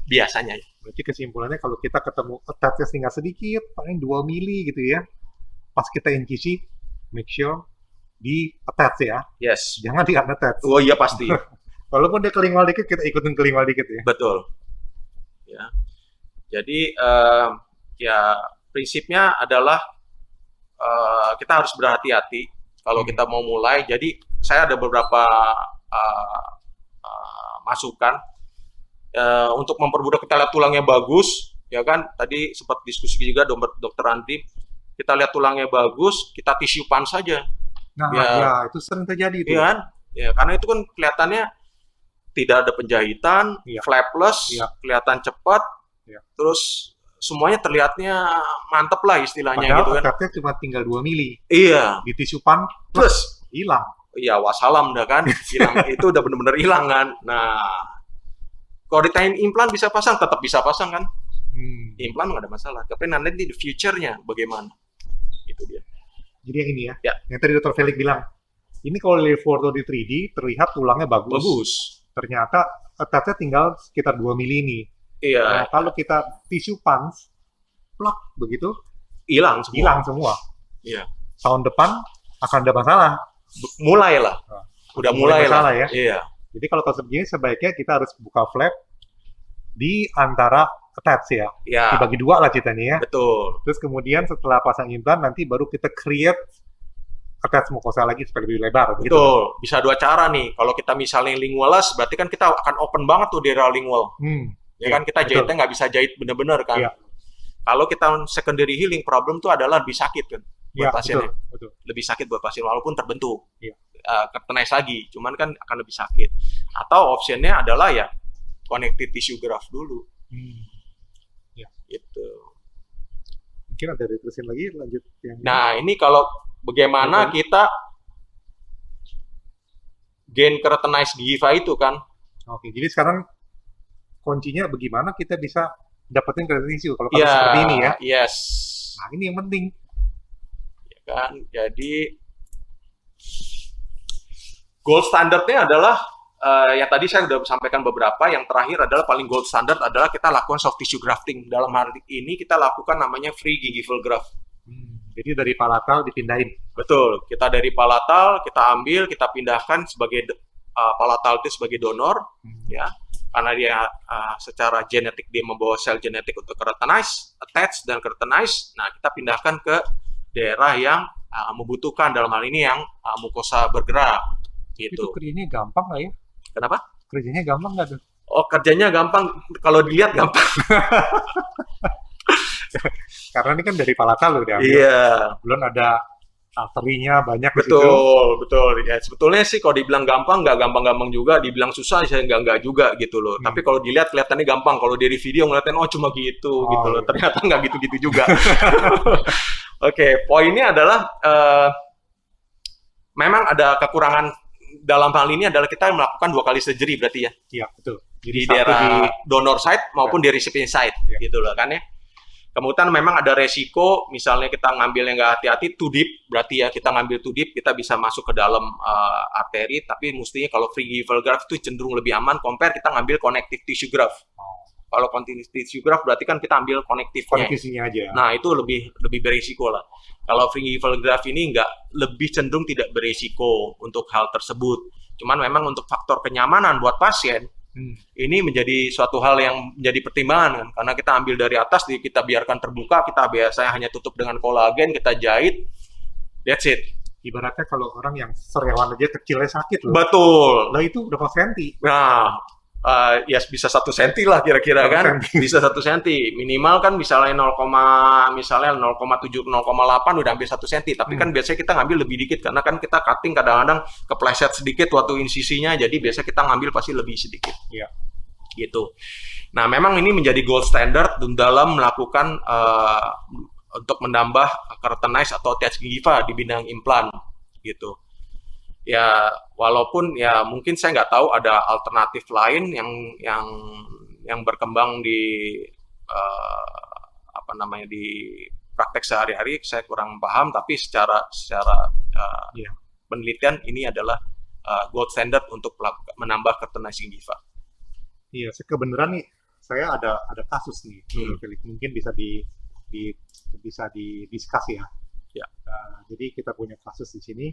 biasanya. Berarti kesimpulannya kalau kita ketemu attachnya tinggal sedikit, paling 2 mili gitu ya, pas kita insisi, make sure di attach ya. Yes. Jangan di unattach. Oh iya pasti. Walaupun dia kelingwal dikit, kita ikutin kelingwal dikit ya. Betul. Ya. Jadi ya prinsipnya adalah kita harus berhati-hati kalau kita mau mulai. Jadi saya ada beberapa masukan untuk mempermudah. Kita lihat tulangnya bagus, ya kan? Tadi sempat diskusi juga dokter Andi. Kita lihat tulangnya bagus, kita tisu pan saja. Nah, Ya, ya itu sering terjadi itu. iya kan? Ya, karena itu kan kelihatannya tidak ada penjahitan, Iya. flapless, Iya. kelihatan cepat, Iya. terus semuanya terlihatnya mantep lah istilahnya Padahal gitu kan. otaknya cuma tinggal 2 mili. Iya, Di tisu pan plus hilang. iya wassalam dah kan, hilang itu udah bener-bener hilang kan. Nah, kalau ditanyain implan bisa pasang, tetap bisa pasang kan. Implan nggak ada masalah. Tapi nanti di future-nya bagaimana? Itu dia. Jadi yang ini ya, Ya. yang tadi Dr. Felix bilang, ini kalau lihat foto di 3D terlihat tulangnya bagus. Bagus. Ternyata attachnya tinggal sekitar 2 mili ini. Nah, Iya, kalau kita tisu pans, plak begitu, hilang semua. hilang semua. Iya. Tahun depan akan ada masalah. Mulai lah. Nah, Udah mulai mulai lah. masalah ya. Iya. Jadi kalau konsep begini sebaiknya kita harus buka flap di antara attach ya. Ya, Dibagi dua lah ceritanya ya. betul. Terus kemudian setelah pasang implan nanti baru kita create attach mukosa lagi supaya lebih lebar. Begitu. Betul. Bisa dua cara nih. Kalau kita misalnya lingualis, berarti kan kita akan open banget tuh di area lingual. Ya Iya, kan kita betul. jahitnya nggak bisa jahit bener-bener kan. Iya. Kalau kita secondary healing problem tuh adalah lebih sakit kan buat Iya, pasiennya. betul. Lebih sakit buat pasien walaupun terbentuk. Iya. Ketenais lagi, cuman kan akan lebih sakit. Atau optionnya adalah ya connective tissue graft dulu. Gitu. Mungkin ada diterusin lagi lanjut yang ini. Nah, ini kalau bagaimana kita gain keratinize gingiva itu kan. Oke, jadi sekarang kuncinya bagaimana kita bisa dapetin keratin tisu kalau Iya, seperti ini ya. yes. Nah, ini yang penting. Ya kan? Jadi gold standardnya adalah yang tadi saya sudah sampaikan beberapa. Yang terakhir adalah paling gold standard adalah kita lakukan soft tissue grafting. Dalam hari ini kita lakukan namanya free gingival graft. Jadi dari palatal dipindahin. Betul. Kita dari palatal kita ambil, kita pindahkan sebagai palatal itu sebagai donor, ya. Karena dia secara genetik dia membawa sel genetik untuk keratinize, attach dan keratinize. Nah, kita pindahkan ke daerah yang membutuhkan, dalam hal ini yang mukosa bergerak. Gitu. Itu kerjanya gampang nggak ya? Kenapa? Kerjanya gampang nggak tuh? Oh, kerjanya gampang. Kalau dilihat gampang. Karena ini kan dari palatal loh dia. Iya. Belum ada arterinya banyak di situ. Betul, betul. Ya, sebetulnya sih kalau dibilang gampang, nggak gampang-gampang juga. Dibilang susah, saya nggak juga gitu loh. Tapi kalau dilihat, kelihatannya gampang. Kalau dari video ngeliatin, oh cuma gitu, gitu loh. Iya. Ternyata nggak gitu-gitu juga. Oke, poinnya adalah memang ada kekurangan dalam hal ini adalah kita melakukan 2 kali surgery berarti ya. Iya, betul. Jadi Di satu daerah donor site maupun di recipient site, gitu loh kan ya. Kemudian memang ada resiko, misalnya kita ngambil yang nggak hati-hati, too deep, berarti ya kita ngambil too deep, kita bisa masuk ke dalam arteri, tapi mestinya kalau free gingival graft itu cenderung lebih aman, compare kita ngambil connective tissue graft. Kalau connective tissue graft berarti kan kita ambil konektifnya. koneksinya aja. Nah, itu lebih berisiko lah. Kalau free gingival graft ini lebih cenderung tidak berisiko untuk hal tersebut. Cuman memang untuk faktor kenyamanan buat pasien, ini menjadi suatu hal yang menjadi pertimbangan kan, karena kita ambil dari atas, kita biarkan terbuka, kita biasanya hanya tutup dengan kolagen, kita jahit, that's it. Ibaratnya kalau orang yang serewan aja kecilnya sakit loh. Betul. Lah itu berapa senti? Nah, ya bisa 1 senti lah kira-kira 1 kan, senti. bisa 1 senti. Minimal kan misalnya 0,7, 0,8 udah hampir 1 senti. Tapi kan biasanya kita ngambil lebih dikit karena kan kita cutting kadang-kadang kepleset sedikit waktu insisinya, jadi biasa kita ngambil pasti lebih sedikit. Iya. Gitu. Nah, memang ini menjadi gold standard dalam melakukan untuk menambah keratinize atau attach gingiva di bidang implan gitu. Ya, walaupun ya mungkin saya nggak tahu ada alternatif lain yang berkembang di di praktek sehari-hari, saya kurang paham, tapi secara penelitian ini adalah gold standard untuk menambah keratinize gingiva. Iya, kebenaran nih saya ada kasus nih, Felix. Mungkin bisa didiskus ya. Ya. Jadi kita punya kasus di sini.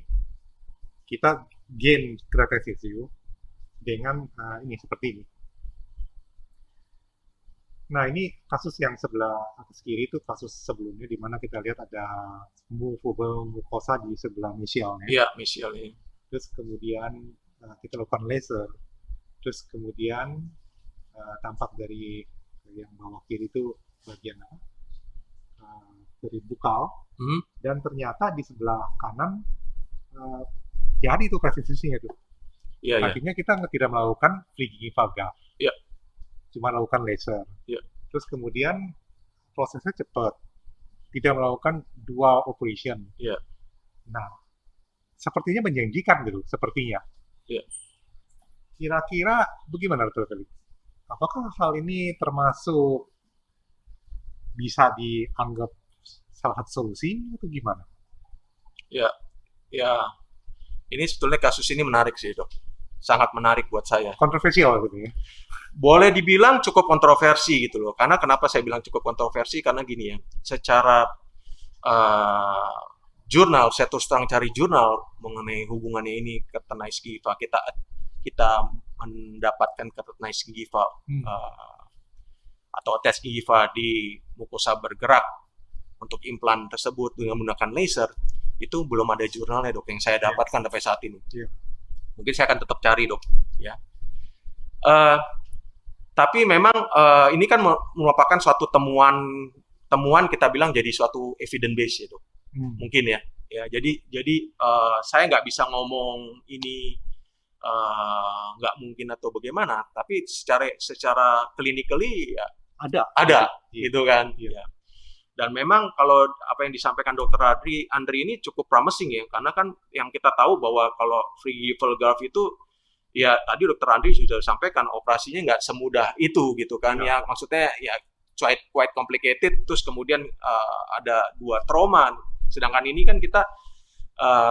Kita gain keratinize tissue dengan ini seperti ini. Nah, ini kasus yang sebelah atas kiri itu kasus sebelumnya di mana kita lihat ada movable mucosa di sebelah mesialnya. Iya, misalnya. Terus kemudian kita lakukan laser. Terus kemudian tampak dari yang bawah kiri itu bagian apa? Dari bukal. Hmm? Dan ternyata di sebelah kanan jadi itu presisisinya itu. Iya, iya. Akhirnya kita tidak melakukan gingival graft, Iya, cuma lakukan laser. iya. Terus kemudian prosesnya cepat, tidak melakukan dual operation. Iya, Nah, sepertinya menjanjikan gitu, sepertinya. iya. Kira-kira bagaimana Dr. Felix? Apakah hal ini termasuk bisa dianggap salah satu solusi atau gimana? Ya, ya. Ini sebetulnya kasus ini menarik sih, Dok. Sangat menarik buat saya. Kontroversial gitu ya. Boleh dibilang cukup kontroversi gitu loh. Karena kenapa saya bilang cukup kontroversi? Karena gini ya, secara uh, jurnal, saya terus terang cari jurnal mengenai hubungannya ini ketenais gingiva. Kita mendapatkan ketenais gingiva atau tes gingiva di mukosa bergerak untuk implan tersebut dengan menggunakan laser, itu belum ada jurnalnya, Dok, yang saya dapatkan sampai saat ini. Mungkin saya akan tetap cari, Dok, ya. Tapi memang ini kan merupakan suatu temuan kita bilang jadi suatu evidence base ya, Dok. Mungkin ya. Ya, jadi saya nggak bisa ngomong ini nggak mungkin atau bagaimana, tapi secara clinically ya ada gitu kan. Ya. Dan memang kalau apa yang disampaikan Dr. Andri ini cukup promising ya, karena kan yang kita tahu bahwa kalau free gingival graft itu ya tadi Dr. Andri sudah sampaikan operasinya nggak semudah itu gitu kan ya, maksudnya ya quite complicated, terus kemudian ada 2 trauma, sedangkan ini kan kita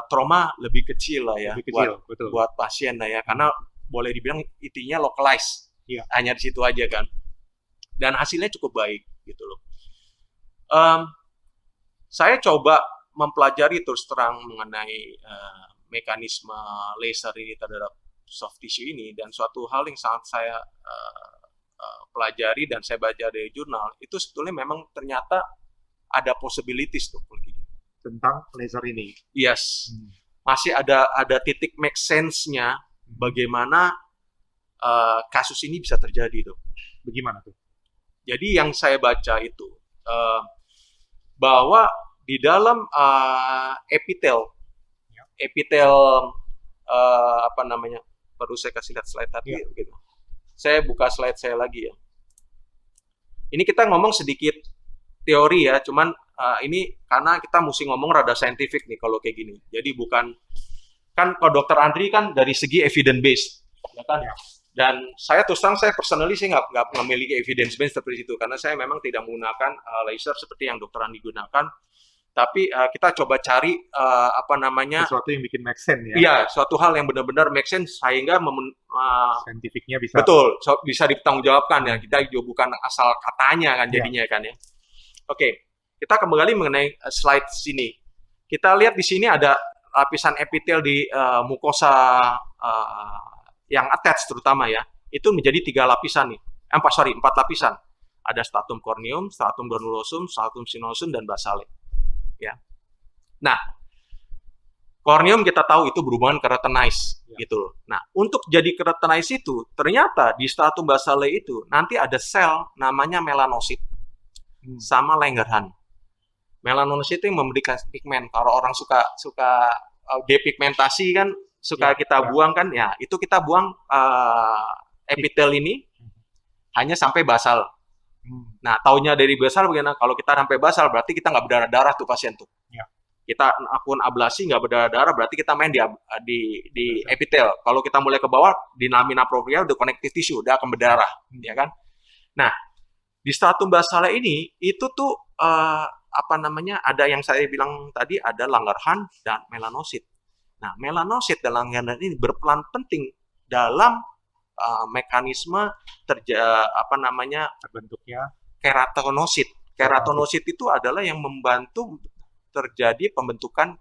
trauma lebih kecil lah ya, buat pasien lah ya, karena boleh dibilang intinya localized, hanya di situ aja kan, dan hasilnya cukup baik gitu loh. Saya coba mempelajari terus terang mengenai mekanisme laser ini terhadap soft tissue ini, dan suatu hal yang sangat saya pelajari dan saya baca dari jurnal itu sebetulnya memang ternyata ada possibilities tuh tentang laser ini. Yes, masih ada titik make sense-nya bagaimana kasus ini bisa terjadi tuh. Bagaimana tuh? Jadi yang saya baca itu bahwa di dalam epitel apa namanya, baru saya kasih lihat slide tadi gitu. Saya buka slide saya lagi ya. Ini kita ngomong sedikit teori ya, cuman ini karena kita mesti ngomong rada saintifik nih kalau kayak gini. Jadi bukan, kan kalau Dr. Andri kan dari segi evidence based, ya kan? Dan saya terus terang, saya personally sih nggak memiliki evidence base seperti itu, karena saya memang tidak menggunakan laser seperti yang Dr. Andi gunakan. Tapi kita coba cari apa namanya, sesuatu yang bikin make sense ya. Iya, suatu hal yang benar-benar make sense sehingga saintifiknya bisa. Betul, bisa dipertanggungjawabkan ya. Kita juga bukan asal katanya kan jadinya kan ya. Oke, kita kembali mengenai slide sini. Kita lihat di sini ada lapisan epitel di mukosa yang attach terutama ya, itu menjadi 3 lapisan nih. 4 lapisan. Ada stratum corneum, stratum granulosum, stratum sinuosum, dan basale. Ya. Nah, corneum kita tahu itu berhubungan keratinize gitu loh. Nah, untuk jadi keratinize itu ternyata di stratum basale itu nanti ada sel namanya melanosit sama Langerhans. Melanosit itu yang memberikan pigmen. Kalau orang suka depigmentasi kan, suka kita buang kan, ya itu kita buang epitel ini hanya sampai basal. Nah, taunya dari basal bagaimana? Kalau kita sampai basal berarti kita nggak berdarah-darah tuh pasien tuh. Kita akun ablasi nggak berdarah-darah berarti kita main di epitel. Kalau kita mulai ke bawah di lamina propria udah connective tissue, udah akan berdarah, ya kan? Nah, di stratum basale ini itu tuh apa namanya, ada yang saya bilang tadi, ada Langerhans dan melanosit. Nah, melanosit dan Langerhans ini berperan penting dalam mekanisme terbentuknya keratinosit. Keratinosit itu adalah yang membantu terjadi pembentukan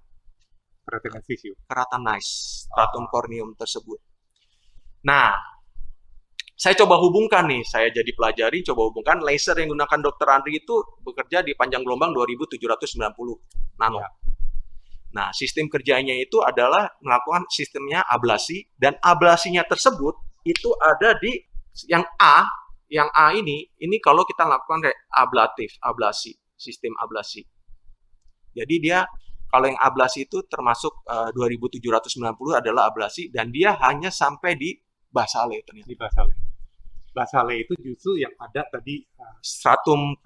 keratinize stratum corneum tersebut. Nah, saya coba hubungkan nih, saya jadi pelajari, coba hubungkan laser yang gunakan Dr. Andri itu bekerja di panjang gelombang 2790 nano. Ya. Nah, sistem kerjanya itu adalah melakukan sistemnya ablasi, dan ablasinya tersebut itu ada di yang A ini kalau kita lakukan ablasi, sistem ablasi. Jadi dia kalau yang ablasi itu termasuk 2790 adalah ablasi, dan dia hanya sampai di basale ternyata. Di basale. Basale itu justru yang ada tadi Stratum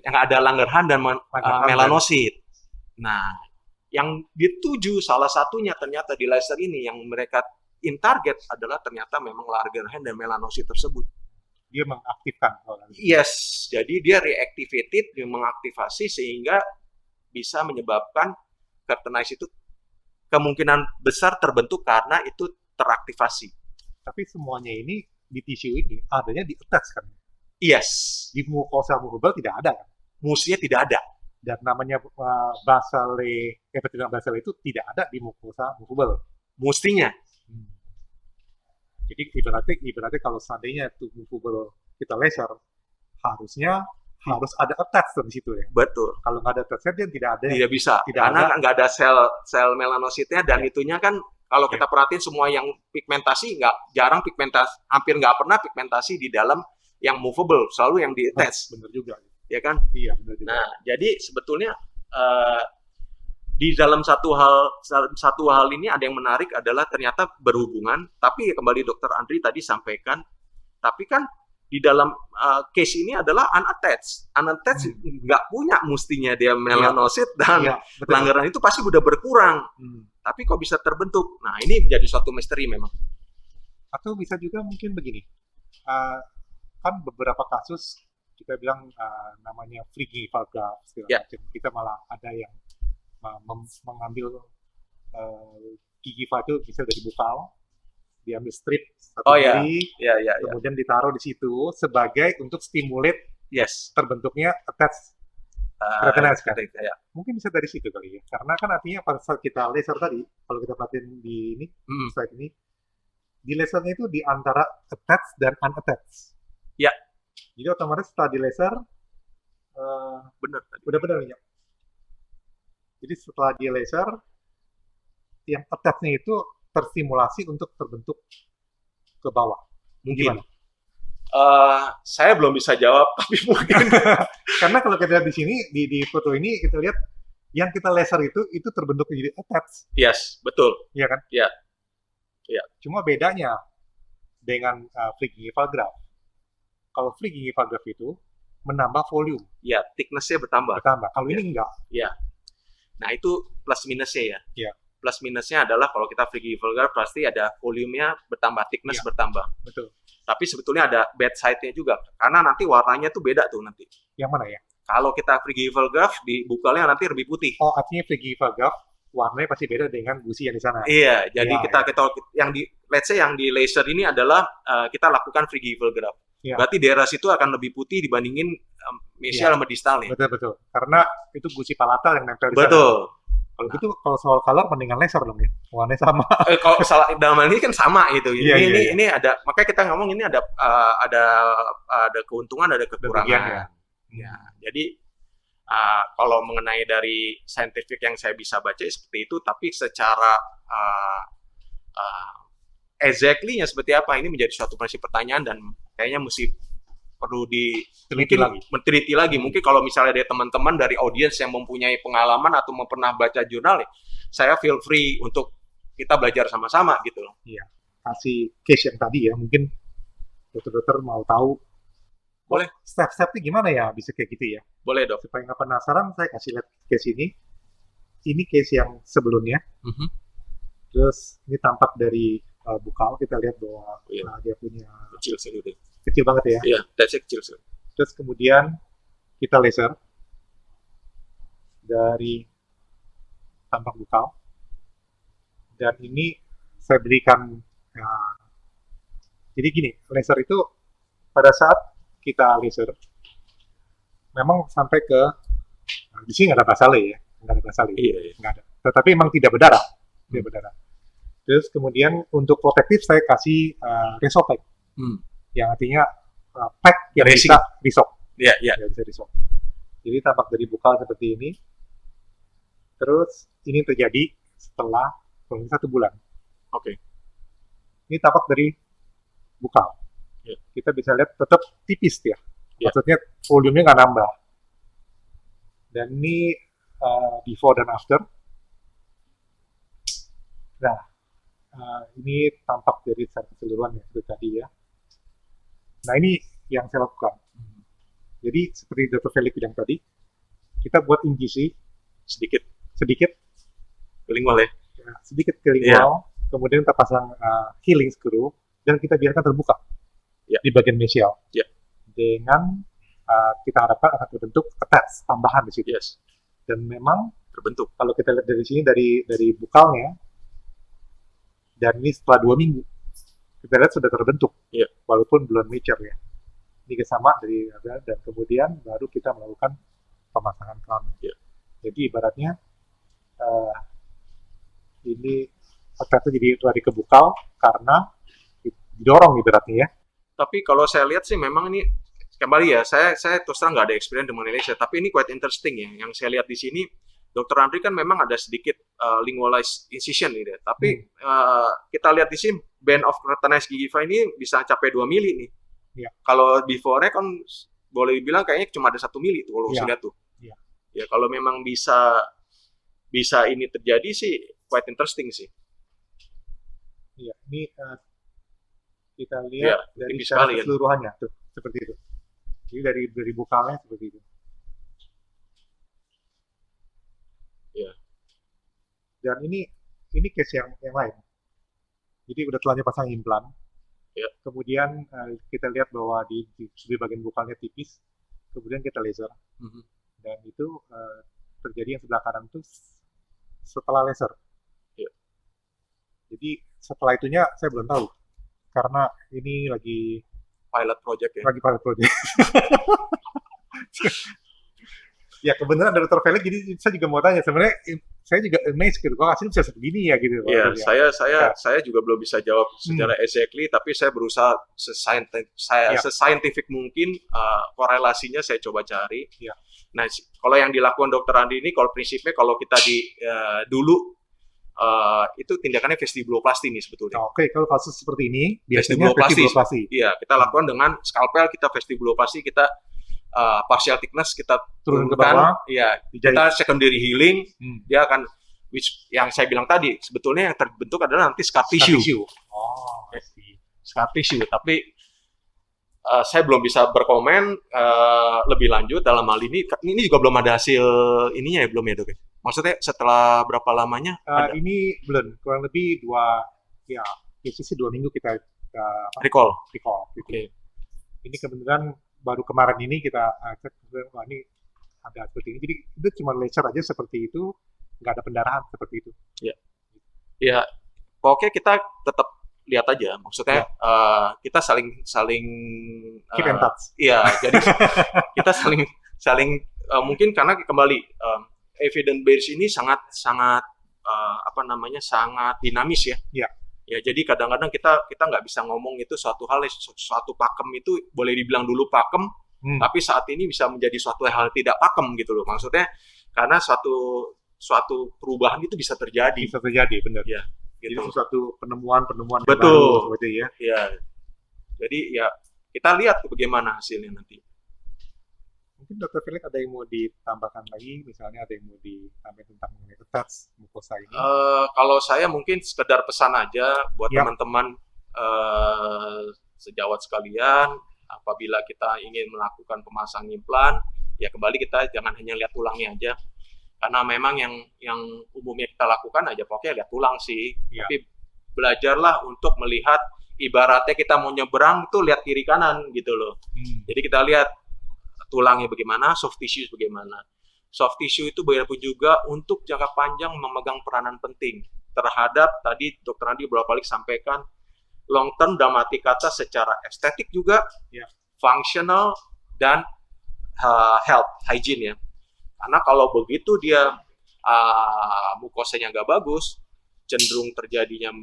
yang ada Langerhans dan melanosit. Nah, yang dituju salah satunya ternyata di laser ini yang mereka in target adalah ternyata memang Langerhans dan melanosit tersebut. Dia mengaktifkan. Yes, jadi dia reactivated, dia mengaktifasi sehingga bisa menyebabkan keratinize itu kemungkinan besar terbentuk karena itu teraktivasi. Tapi semuanya ini di tisu ini adanya di attach kan? Yes. Di mukosa movable tidak ada kan? Musuhnya tidak ada. Dan namanya basale, epithelial basale itu tidak ada di mukosa movable. Mustinya. Jadi ibaratnya kalau seandainya itu movable kita laser, harusnya harus ada attach di situ ya. Betul. Kalau nggak ada attach dia tidak ada. Tidak bisa. Karena nggak ada sel melanositnya, dan itunya kan kalau kita perhatiin semua yang pigmentasi hampir nggak pernah pigmentasi di dalam yang movable, selalu yang di attach. Benar juga. Ya kan? Iya, benar juga. Nah, jadi sebetulnya di dalam satu hal ini ada yang menarik adalah ternyata berhubungan, tapi kembali Dr. Andri tadi sampaikan, tapi kan di dalam case ini adalah unattached nggak punya mustinya dia melanosit dan Langerhans itu pasti udah berkurang, tapi kok bisa terbentuk? Nah, ini menjadi suatu misteri memang. Atau bisa juga mungkin begini, kan beberapa kasus kita bilang namanya Friggy valga segala macam, kita malah ada yang mengambil gigiva itu bisa dari bukal, diambil strip satu jari, kemudian ditaruh di situ sebagai untuk stimulate terbentuknya attach keratinize kan. Mungkin bisa dari situ kali ya, karena kan artinya pada saat kita laser tadi, kalau kita perhatiin di ini slide ini, di lasernya itu di antara attach dan unattached. Ya. Jadi otomatis setelah di laser udah benar nih. Jadi setelah di laser, yang attach-nya itu terstimulasi untuk terbentuk ke bawah. Mungkin. Saya belum bisa jawab, tapi mungkin. Karena kalau kita lihat di sini, di foto ini, kita lihat yang kita laser itu terbentuk jadi attach. Yes, betul. Iya kan? Iya. Yeah. Cuma bedanya dengan Friggy valgraph. Kalau Friggy valgraph itu menambah volume. Ya, thickness-nya bertambah. Kalau ini enggak. Ya. Nah, itu plus minusnya ya. Iya. Plus minusnya adalah kalau kita Friggy valgraph pasti ada volumenya bertambah, thickness bertambah. Betul. Tapi sebetulnya ada bad side-nya juga, karena nanti warnanya tuh beda tuh nanti. Yang mana ya? Kalau kita Friggy valgraph di bukalnya nanti lebih putih. Oh, artinya Friggy valgraph warnanya pasti beda dengan gusi yang di sana. Iya, jadi kita yang di let's say yang di laser ini adalah kita lakukan Friggy valgraph. Ya. Berarti daerah situ akan lebih putih dibandingin mesial sama distalnya. Betul. Karena itu gusi palatal yang nempel di sana. Betul. Kalau gitu, kalau soal color mendingan laser dong ya, warnanya sama. Kalau dalam hal ini kan sama gitu. Ini ada, makanya kita ngomong ini ada keuntungan, ada kekurangan. Ya, jadi kalau mengenai dari scientific yang saya bisa baca seperti itu, tapi secara exactly-nya seperti apa ini menjadi suatu masih pertanyaan, dan kayaknya mesti perlu diteliti lagi. Mungkin kalau misalnya ada teman-teman dari audiens yang mempunyai pengalaman atau pernah baca jurnal, saya feel free untuk kita belajar sama-sama gitu loh. Iya. Kasih case yang tadi ya, mungkin dokter-dokter mau tahu. Boleh. Step-stepnya gimana ya bisa kayak gitu ya? Boleh, Dok. Supaya nggak penasaran, saya kasih lihat case ini. Ini case yang sebelumnya. Terus ini tampak dari bukal, kita lihat bahwa dia punya kecil banget ya. Iya, that's kecil sekali. Terus kemudian kita laser dari tampak bukal, dan ini saya berikan jadi gini, laser itu pada saat kita laser memang sampai ke di sini nggak ada basale ya, nggak ada. Tetapi memang tidak berdarah. Terus kemudian untuk protektif saya kasih Resopack. yang artinya pack yang Dressing. bisa disok, Iya, iya. yang bisa disok. Jadi tampak dari bukal seperti ini. Terus ini terjadi setelah kurang lebih 1 bulan. Oke. Ini tampak dari bukal. Ya. Kita bisa lihat tetap tipis ya. Ya. Maksudnya volumenya nggak nambah. Dan ini before dan after. Nah, ini tampak dari secara keseluruhan ya, seperti tadi ya. Nah, ini yang saya lakukan. Jadi, seperti Dr. Felix bilang tadi, kita buat injisi Sedikit sedikit, lingual ya. sedikit ke lingual, kemudian kita pasang healing screw, dan kita biarkan terbuka Ya. di bagian mesial. Ya. Dengan kita harapkan akan terbentuk attach tambahan di situ. Yes. Dan memang Terbentuk. kalau kita lihat dari sini dari bukalnya, dan ini setelah 2 minggu kita lihat sudah terbentuk, Iya. walaupun belum mature ya. Ini kesama dari dan kemudian baru kita melakukan pemasangan crown. Iya. Jadi ibaratnya ini otaknya jadi lari ke bukal karena didorong ibaratnya ya. Tapi kalau saya lihat sih memang ini kembali ya, saya terus terang nggak ada experience dengan Malaysia, tapi ini quite interesting ya. Yang saya lihat di sini, Dr. Andri kan memang ada sedikit lingualized incision gitu ya. Tapi kita lihat di sini band of keratanized gingiva ini bisa capai 2 mili nih. Iya. Kalau before-nya kan boleh dibilang kayaknya cuma ada 1 mili tuh kalau Iya. saya lihat tuh. Iya. Ya kalau memang bisa ini terjadi sih quite interesting sih. Iya, ini kita Iya, lihat dari tipis secara sekali kan. keseluruhannya tuh seperti itu. Jadi dari bukalnya seperti itu. Iya. Dan ini case yang lain. Jadi udah telanjang pasang implan. Iya. Kemudian kita lihat bahwa di bagian bukalnya tipis. Kemudian kita laser. Mhm. Dan itu terjadi yang sebelah kanan itu setelah laser. Iya. Jadi setelah itunya saya belum tahu. Karena ini lagi Pilot project ya. pilot project. Ya kebenaran dari Dr. Felix, jadi saya juga mau tanya, sebenarnya saya juga amazed gitu, kok hasilnya bisa segini ya gitu. Iya, Ya. saya juga belum bisa jawab secara exactly, tapi saya berusaha sescientific mungkin korelasinya saya coba cari. Iya. Nah, kalau yang dilakukan Dr. Andi ini, kalau prinsipnya kalau kita dulu itu tindakannya vestibuloplasti nih sebetulnya. Oke, kalau kasus seperti ini biasanya vestibuloplasti. Iya, kita lakukan dengan skalpel, kita vestibuloplasti, kita partial thickness kita Turun ke turunkan, bawah, iya, dijahit. kita secondary healing, Hmm. dia akan yang saya bilang tadi sebetulnya yang terbentuk adalah nanti scar tissue. Oh, I see. Scar tissue, tapi saya belum bisa berkomen lebih lanjut dalam hal ini. Ini juga belum ada hasil ininya ya, belum ya dok? Maksudnya setelah berapa lamanya? Ini belum, kurang lebih 2 minggu kita Recall. gitu. Oke. Ini kebetulan baru kemarin ini kita cek, wah ini ada seperti ini. Jadi itu cuma laser aja seperti itu, nggak ada pendarahan seperti itu. Ya, pokoknya kita tetap lihat aja. Maksudnya kita saling Keep in touch. Iya, jadi kita saling mungkin karena kembali evidence base ini sangat sangat dinamis ya. Iya. Ya, jadi kadang-kadang kita nggak bisa ngomong itu suatu hal, suatu pakem itu boleh dibilang dulu pakem, tapi saat ini bisa menjadi suatu hal tidak pakem gitu loh. Maksudnya karena suatu perubahan itu bisa terjadi. Bisa terjadi, benar. Ya, Jadi gitu. suatu penemuan yang Betul. baru seperti ya. Ya. Jadi ya kita lihat tuh bagaimana hasilnya nanti. Mungkin Dr. Felix ada yang mau ditambahkan lagi, misalnya ada yang mau ditambah tentang mengenai touch mukosa ini. Kalau saya mungkin sekedar pesan aja buat Ya. teman-teman sejawat sekalian, apabila kita ingin melakukan pemasang implan, ya kembali kita jangan hanya lihat tulangnya aja, karena memang yang umumnya kita lakukan aja pokoknya lihat tulang sih, Ya. tapi belajarlah untuk melihat, ibaratnya kita mau nyebrang itu lihat kiri kanan gitu loh. Jadi kita lihat tulangnya bagaimana, soft tissue bagaimana. Soft tissue itu bagaimanapun juga untuk jangka panjang memegang peranan penting terhadap tadi Dr. Andi beberapa kali sampaikan long term dalam arti kata secara estetik juga, Ya. functional dan health hygiene ya. Karena kalau begitu dia mukosanya nggak bagus, cenderung terjadinya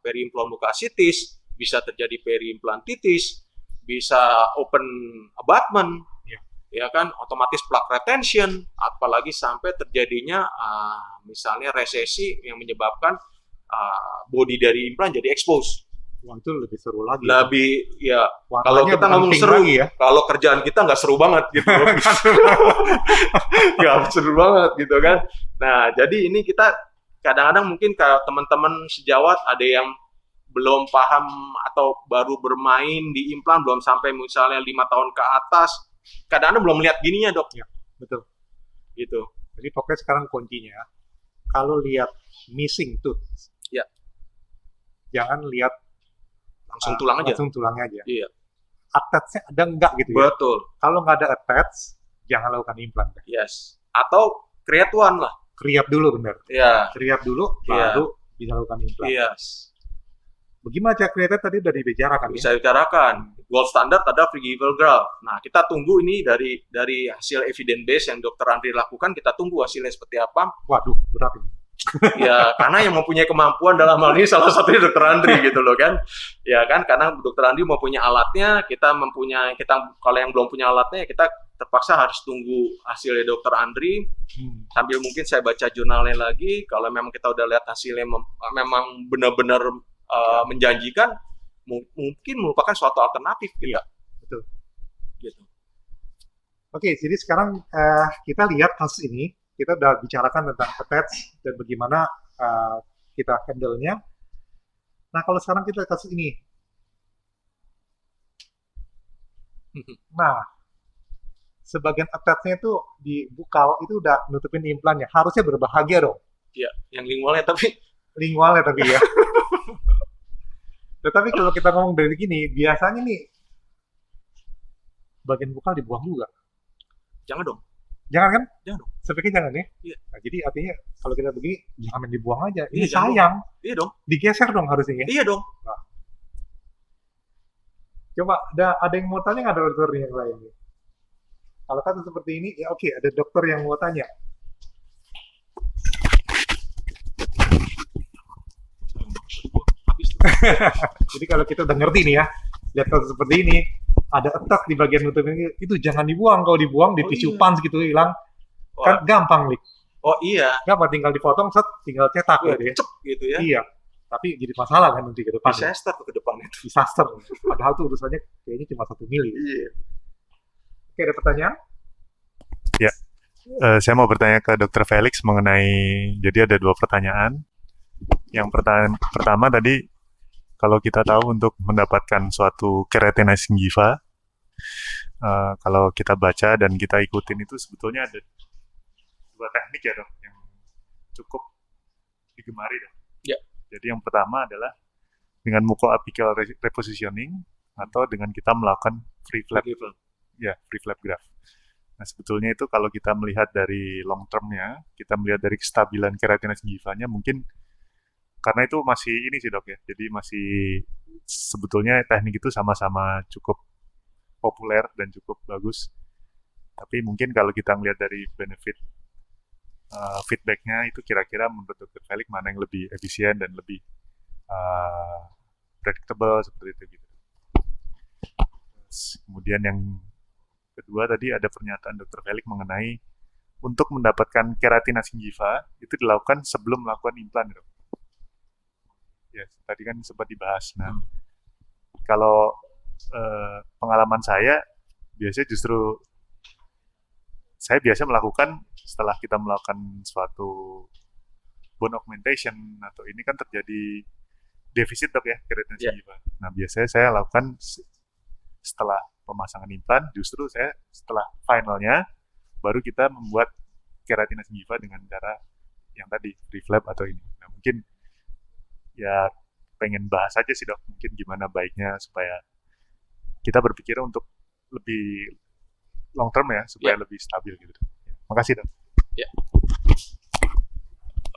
periimplan mukasitis, bisa terjadi periimplantitis, bisa open abutment, Iya. ya kan, otomatis plaque retention, apalagi sampai terjadinya misalnya resesi yang menyebabkan body dari implan jadi expose. Wah, itu lebih seru lagi. Lebih ya, Warnanya kalau kita bukan ngomong pink seru, lagi ya. kalau kerjaan kita nggak seru banget gitu. Nggak seru banget gitu kan. Nah, jadi ini kita kadang-kadang mungkin kalau teman-teman sejawat ada yang belum paham atau baru bermain di implan, belum sampai misalnya 5 tahun ke atas, kadang-kadang belum lihat gininya, Dok. Ya, betul. Gitu. Jadi pokoknya sekarang kuncinya, kalau lihat missing tooth, Ya. jangan lihat Langsung tulang aja. langsung tulangnya aja. Iya. Attach-nya ada enggak gitu ya. Betul. Kalau nggak ada attach, jangan lakukan implan. Yes. Atau create one lah. Kriap dulu, bener. Ya. Kriap dulu, Iya. baru bisa lakukan implan. Yes. Bagaimana cara kriapnya tadi udah dibicarakan ya? Bisa dibicarakan. Gold standard ada Frigival graft. Nah, kita tunggu ini dari hasil evidence base yang Dr. Andri lakukan, kita tunggu hasilnya seperti apa. Waduh, berat ini. Ya, karena yang mempunyai kemampuan dalam hal ini salah satunya Dr. Andri gitu loh kan. Ya kan, karena Dr. Andri mempunyai alatnya, kita kalau yang belum punya alatnya, kita terpaksa harus tunggu hasilnya Dr. Andri. Sambil mungkin saya baca jurnalnya lagi, kalau memang kita udah lihat hasilnya memang benar-benar menjanjikan, mungkin merupakan suatu alternatif kita. Iya, betul. Gitu. Oke, jadi sekarang kita lihat kasus ini. Kita udah bicarakan tentang attach dan bagaimana kita handle-nya. Nah, kalau sekarang kita kasus ini. Nah, sebagian attach-nya itu di bukal itu udah nutupin implannya. Harusnya berbahagia dong. Iya, yang lingualnya tapi Lingualnya tapi ya. Tetapi kalau kita ngomong dari gini, biasanya nih bagian bukal dibuang juga. jangan dong. Jangan kan? Jangan dong. Saya pikir jangan ya. Iya. Nah, jadi artinya kalau kita begini, jangan dibuang aja. Ini Iya, jangan sayang. Iya dong. Digeser dong harusnya ya. Iya dong. Coba ada yang mau tanya nggak ada dokter yang lain? Kalau kasus seperti ini, ya oke, ada dokter yang mau tanya. Habis tuh. Jadi kalau kita udah ngerti nih ya, lihat kasus seperti ini, ada attach di bagian nutupin itu jangan dibuang. Kalau dibuang di Oh, tisu iya. pans gitu hilang, kan gampang nih. Oh iya. Gampang tinggal dipotong, set, tinggal cetak gitu ya. Cep gitu ya. Iya. Tapi jadi masalah kan nanti ke depan. Disaster tuh ke depannya. Disaster. Padahal tuh urusannya kayaknya cuma 1 mili. Iya. Oke, ada pertanyaan? Saya mau bertanya ke Dr. Felix mengenai, jadi ada 2 pertanyaan. Yang pertama tadi, kalau kita tahu untuk mendapatkan suatu keratinase gingiva, kalau kita baca dan kita ikutin itu sebetulnya ada 2 teknik ya dok, yang cukup digemari dok. Ya. Jadi yang pertama adalah dengan mucoapical repositioning atau dengan kita melakukan free flap. Ya, free flap graft. Nah, sebetulnya itu kalau kita melihat dari long term-nya, kita melihat dari kestabilan keratinase gingivanya, mungkin karena itu masih ini sih dok ya, jadi masih sebetulnya teknik itu sama-sama cukup populer dan cukup bagus. Tapi mungkin kalau kita melihat dari benefit feedback-nya itu kira-kira menurut Dr. Felix mana yang lebih efisien dan lebih predictable seperti itu gitu. Kemudian yang kedua tadi ada pernyataan Dr. Felix mengenai untuk mendapatkan keratinase gingiva itu dilakukan sebelum melakukan implan, dok. Ya, tadi kan sempat dibahas. Nah, kalau pengalaman saya biasanya justru saya biasa melakukan setelah kita melakukan suatu bone augmentation atau ini kan terjadi defisit dok ya keratinase gingiva. Nah, biasanya saya lakukan setelah pemasangan implan, justru saya setelah finalnya baru kita membuat keratinase gingiva dengan cara yang tadi free flap atau ini. Nah, mungkin ya pengen bahas aja sih dok, mungkin gimana baiknya supaya kita berpikir untuk lebih long term ya, supaya lebih stabil gitu. Makasih dok. Ya.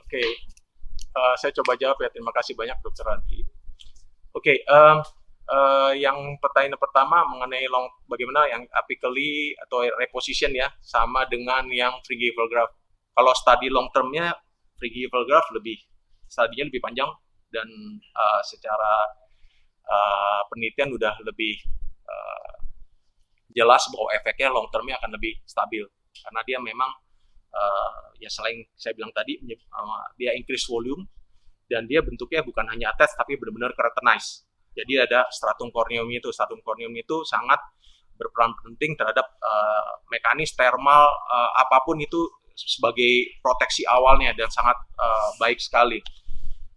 Oke, saya coba jawab ya. Terima kasih banyak Dr. Andri. Oke, yang pertanyaan pertama mengenai bagaimana yang apically atau reposition ya, sama dengan yang Frigival graft. Kalau study long termnya Frigival graft studinya lebih panjang dan secara penelitian udah lebih jelas bahwa efeknya long termnya akan lebih stabil karena dia memang ya selain saya bilang tadi dia increase volume dan dia bentuknya bukan hanya attach tapi benar-benar keratinize. Jadi ada stratum corneum itu sangat berperan penting terhadap mekanis termal apapun itu sebagai proteksi awalnya dan sangat baik sekali.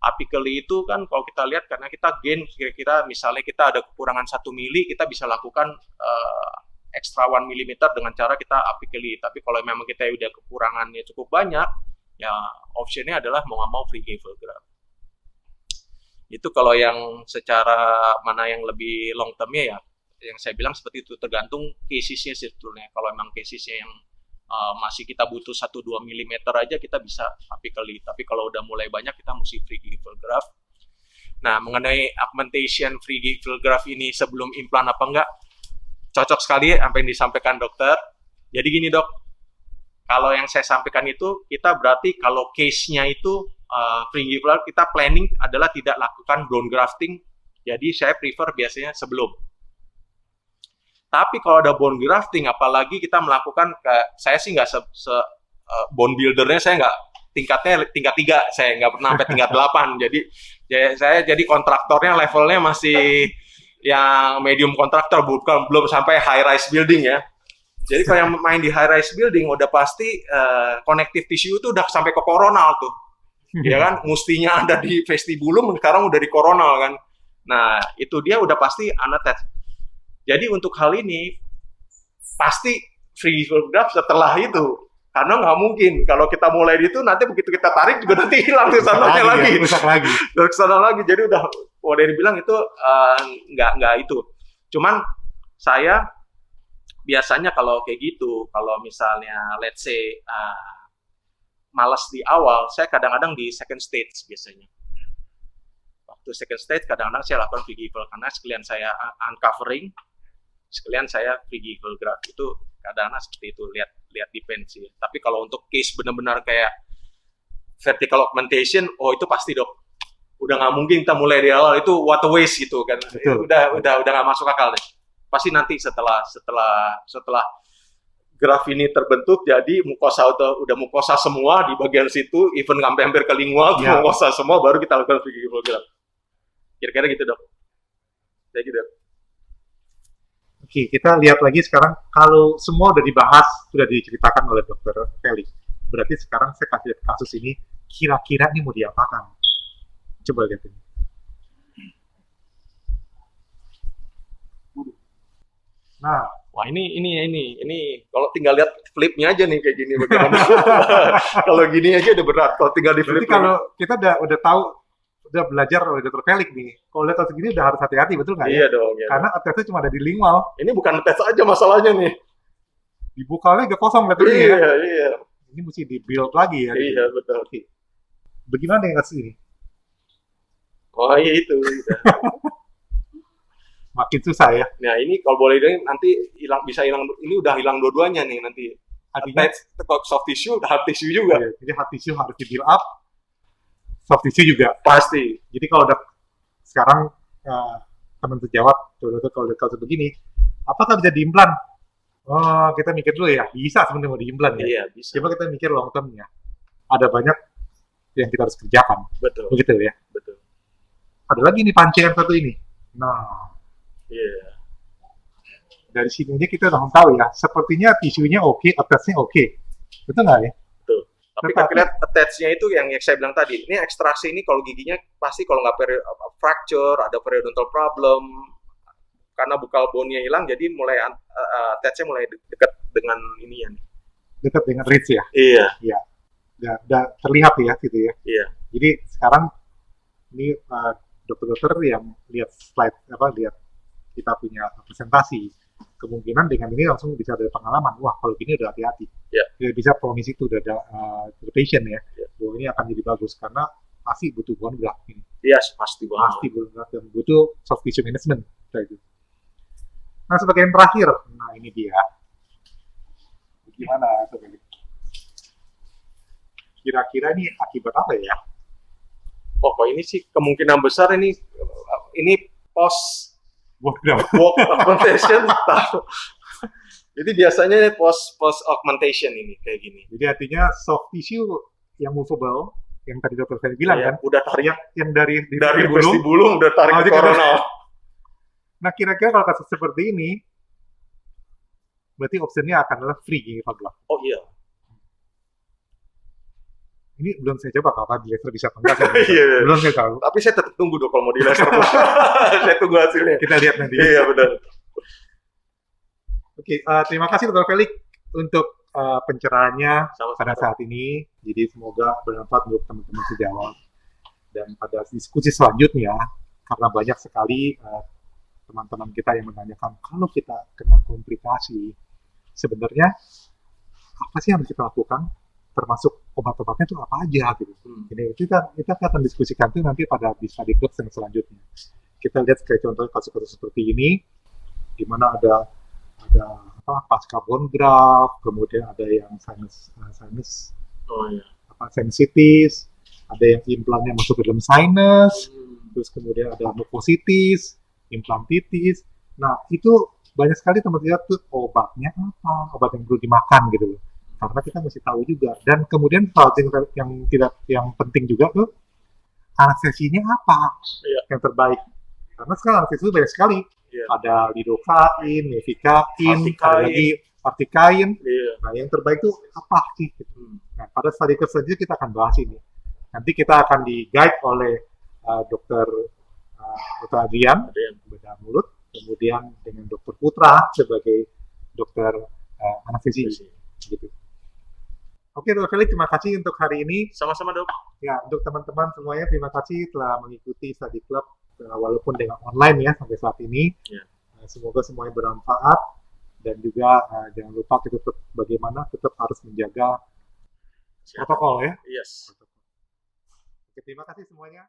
Apically itu kan kalau kita lihat karena kita gain kira-kira misalnya kita ada kekurangan 1 mili kita bisa lakukan extra 1 mm dengan cara kita apically. Tapi kalau memang kita udah kekurangannya cukup banyak ya optionnya adalah mau nggak mau free gavel graft. Itu kalau yang secara mana yang lebih long termnya ya yang saya bilang seperti itu tergantung casesnya sebetulnya. Kalau memang casesnya yang masih kita butuh 1-2 mm aja kita bisa apically. Tapi kalau udah mulai banyak kita mesti free gavel graft. Nah, mengenai augmentation free gavel graft ini sebelum implan apa enggak, cocok sekali apa yang disampaikan dokter. Jadi gini dok, kalau yang saya sampaikan itu kita berarti kalau case-nya itu free gavel kita planning adalah tidak lakukan bone grafting. Jadi saya prefer biasanya sebelum. Tapi kalau ada bone grafting, apalagi kita melakukan, saya sih nggak bone buildernya saya nggak tingkatnya tingkat 3, saya nggak pernah sampai tingkat 8. Jadi saya jadi kontraktornya levelnya masih yang medium kontraktor, bukan belum sampai high rise building ya. Jadi kalau yang main di high rise building udah pasti connective tissue itu udah sampai ke coronal tuh, ya kan? Mestinya ada di vestibulum, sekarang udah di coronal kan. Nah itu dia udah pasti unattached. Jadi untuk hal ini pasti free gavel graft setelah itu, karena nggak mungkin kalau kita mulai di itu nanti begitu kita tarik juga nanti hilang ke sananya lagi, rusak lagi. Ke sana lagi. Jadi udah dibilang itu nggak itu. Cuman saya biasanya kalau kayak gitu, kalau misalnya let's say malas di awal, saya kadang-kadang di second stage biasanya. Waktu second stage kadang-kadang saya lakukan free gavel karena sekalian saya uncovering, sekalian saya free gavel graft. Itu kadang-kadang seperti itu, lihat depends sih. Tapi kalau untuk case benar-benar kayak vertical augmentation, oh itu pasti dok. Udah nggak mungkin kita mulai di awal, itu what a waste gitu kan. Betul. Udah nggak masuk akal deh. Pasti nanti setelah graf ini terbentuk, jadi mukosa udah mukosa semua di bagian situ, even sampai hampir ke lingual, mukosa semua, baru kita lakukan free gavel graft. Kira-kira gitu dok. Kayak gitu. Oke, kita lihat lagi sekarang kalau semua udah dibahas, sudah diceritakan oleh Dr. Felix. Berarti sekarang saya kasih lihat kasus ini, kira-kira ini mau diapakan? Coba lihat ini. Nah, wah ini kalau tinggal lihat flipnya aja nih kayak gini bagaimana. Kalau gini aja udah berat, kalau tinggal di flip. berarti kalau kita udah tahu, udah belajar oleh Dr. Felix nih, kalau lihat kasus gini udah harus hati-hati, betul nggak? Iya ya? dong. Iya Karena attachnya cuma ada di lingual. ini bukan tes aja masalahnya nih. Di bukalnya juga kosong katanya ya. Iya. Ini mesti di-build lagi ya. Iya betul. Oke. Bagaimana dengan kasus ini? Oh iya itu. Makin susah ya. Nah ini kalau boleh nanti bisa hilang. Ini udah hilang dua-duanya nih nanti. Artinya soft tissue, hard tissue juga. iya, jadi hard tissue harus di-build up, soft tissue juga. Pasti. Jadi kalau udah sekarang teman sejawat, kalau kasus begini, apakah bisa diimplan? Oh, kita mikir dulu ya. Bisa sebenarnya mau diimplan ya. Iya bisa. Coba kita mikir long term-nya. Ada banyak yang kita harus kerjakan. Betul. Begitu ya. Betul. Ada lagi nih pancian satu ini. Nah, Iya. dari sini aja kita udah tahu ya. Sepertinya tisunya oke, attach-nya oke. Betul nggak ya? Betul. Tapi kalau lihat attach-nya itu yang saya bilang tadi, ini ekstraksi ini kalau giginya pasti kalau nggak fracture, ada periodontal problem, karena bukal bone-nya hilang, jadi mulai attach-nya mulai dekat dengan ininya. Dekat dengan ridge ya? Iya. Iya. Udah terlihat ya gitu ya. Iya. Jadi sekarang ini dokter-dokter yang lihat slide lihat kita punya presentasi, kemungkinan dengan ini langsung bisa ada pengalaman. Wah, kalau gini udah hati-hati. Iya. Tidak bisa promise itu udah ada patient ya. Iya. Bahwa ini akan jadi bagus karena pasti butuh bone graft ini. Iya, pasti banget. Pasti bone graft dan butuh soft tissue management kayak gitu. Nah, sebagai yang terakhir, nah ini dia. Gimana sebenarnya? Kira-kira ini akibat apa ya? Oh, kok ini sih kemungkinan besar ini post Work down. walk augmentation tahu. Jadi biasanya post augmentation ini kayak gini. Jadi artinya soft tissue yang movable, yang tadi dokter Ferry bilang Iya, kan, udah tarik yang dari vestibulum udah tarik Oh, ke jadi corona. Nah, kira-kira kalau kasus seperti ini, berarti optionnya akan adalah free Pak Glove. Oh iya. Ini belum saya coba kalau di laser bisa apa enggak. Iya. Belum saya tahu. Tapi saya tetap tunggu dong kalau mau di laser. Saya tunggu hasilnya. Kita lihat nanti. Iya benar. Oke, terima kasih Dr. Felix untuk pencerahannya Sama-sama. pada saat ini. Jadi semoga bermanfaat untuk teman-teman sejawat. Dan pada diskusi selanjutnya, karena banyak sekali teman-teman kita yang menanyakan, kalau kita kena komplikasi, sebenarnya apa sih yang harus kita lakukan? Termasuk obat-obatnya itu apa aja gitu. Jadi kita akan diskusikan itu nanti pada di study group yang selanjutnya. Kita lihat kayak contoh kasus-kasus seperti ini, di mana ada pasca bone graft, kemudian ada yang sinus Oh iya. sinusitis, ada yang implannya masuk ke dalam sinus, terus kemudian ada mucositis, implantitis. Nah itu banyak sekali teman-teman tuh obatnya apa, obat yang perlu dimakan gitu loh. Karena kita mesti tahu juga. Dan kemudian hal yang penting juga tuh anestesinya apa yang terbaik. Karena sekarang anestesi banyak sekali. Iya. Ada lidocain, nevikain, Articain. ada lagi articain. Iya. Nah, yang terbaik itu apa sih? Gitu. Nah, pada studi selanjutnya kita akan bahas ini. Nanti kita akan di-guide oleh Dr. Adrian, bedah mulut, kemudian dengan Dr. Putra sebagai dokter anestesi. Gitu. Oke, Dr. Felix, terima kasih untuk hari ini. Sama-sama dok. Ya, untuk teman-teman semuanya, terima kasih telah mengikuti Study Club walaupun dengan online ya sampai saat ini. Ya. Semoga semuanya bermanfaat dan juga jangan lupa kita tetap harus menjaga protokol ya. Yes. Oke, terima kasih semuanya.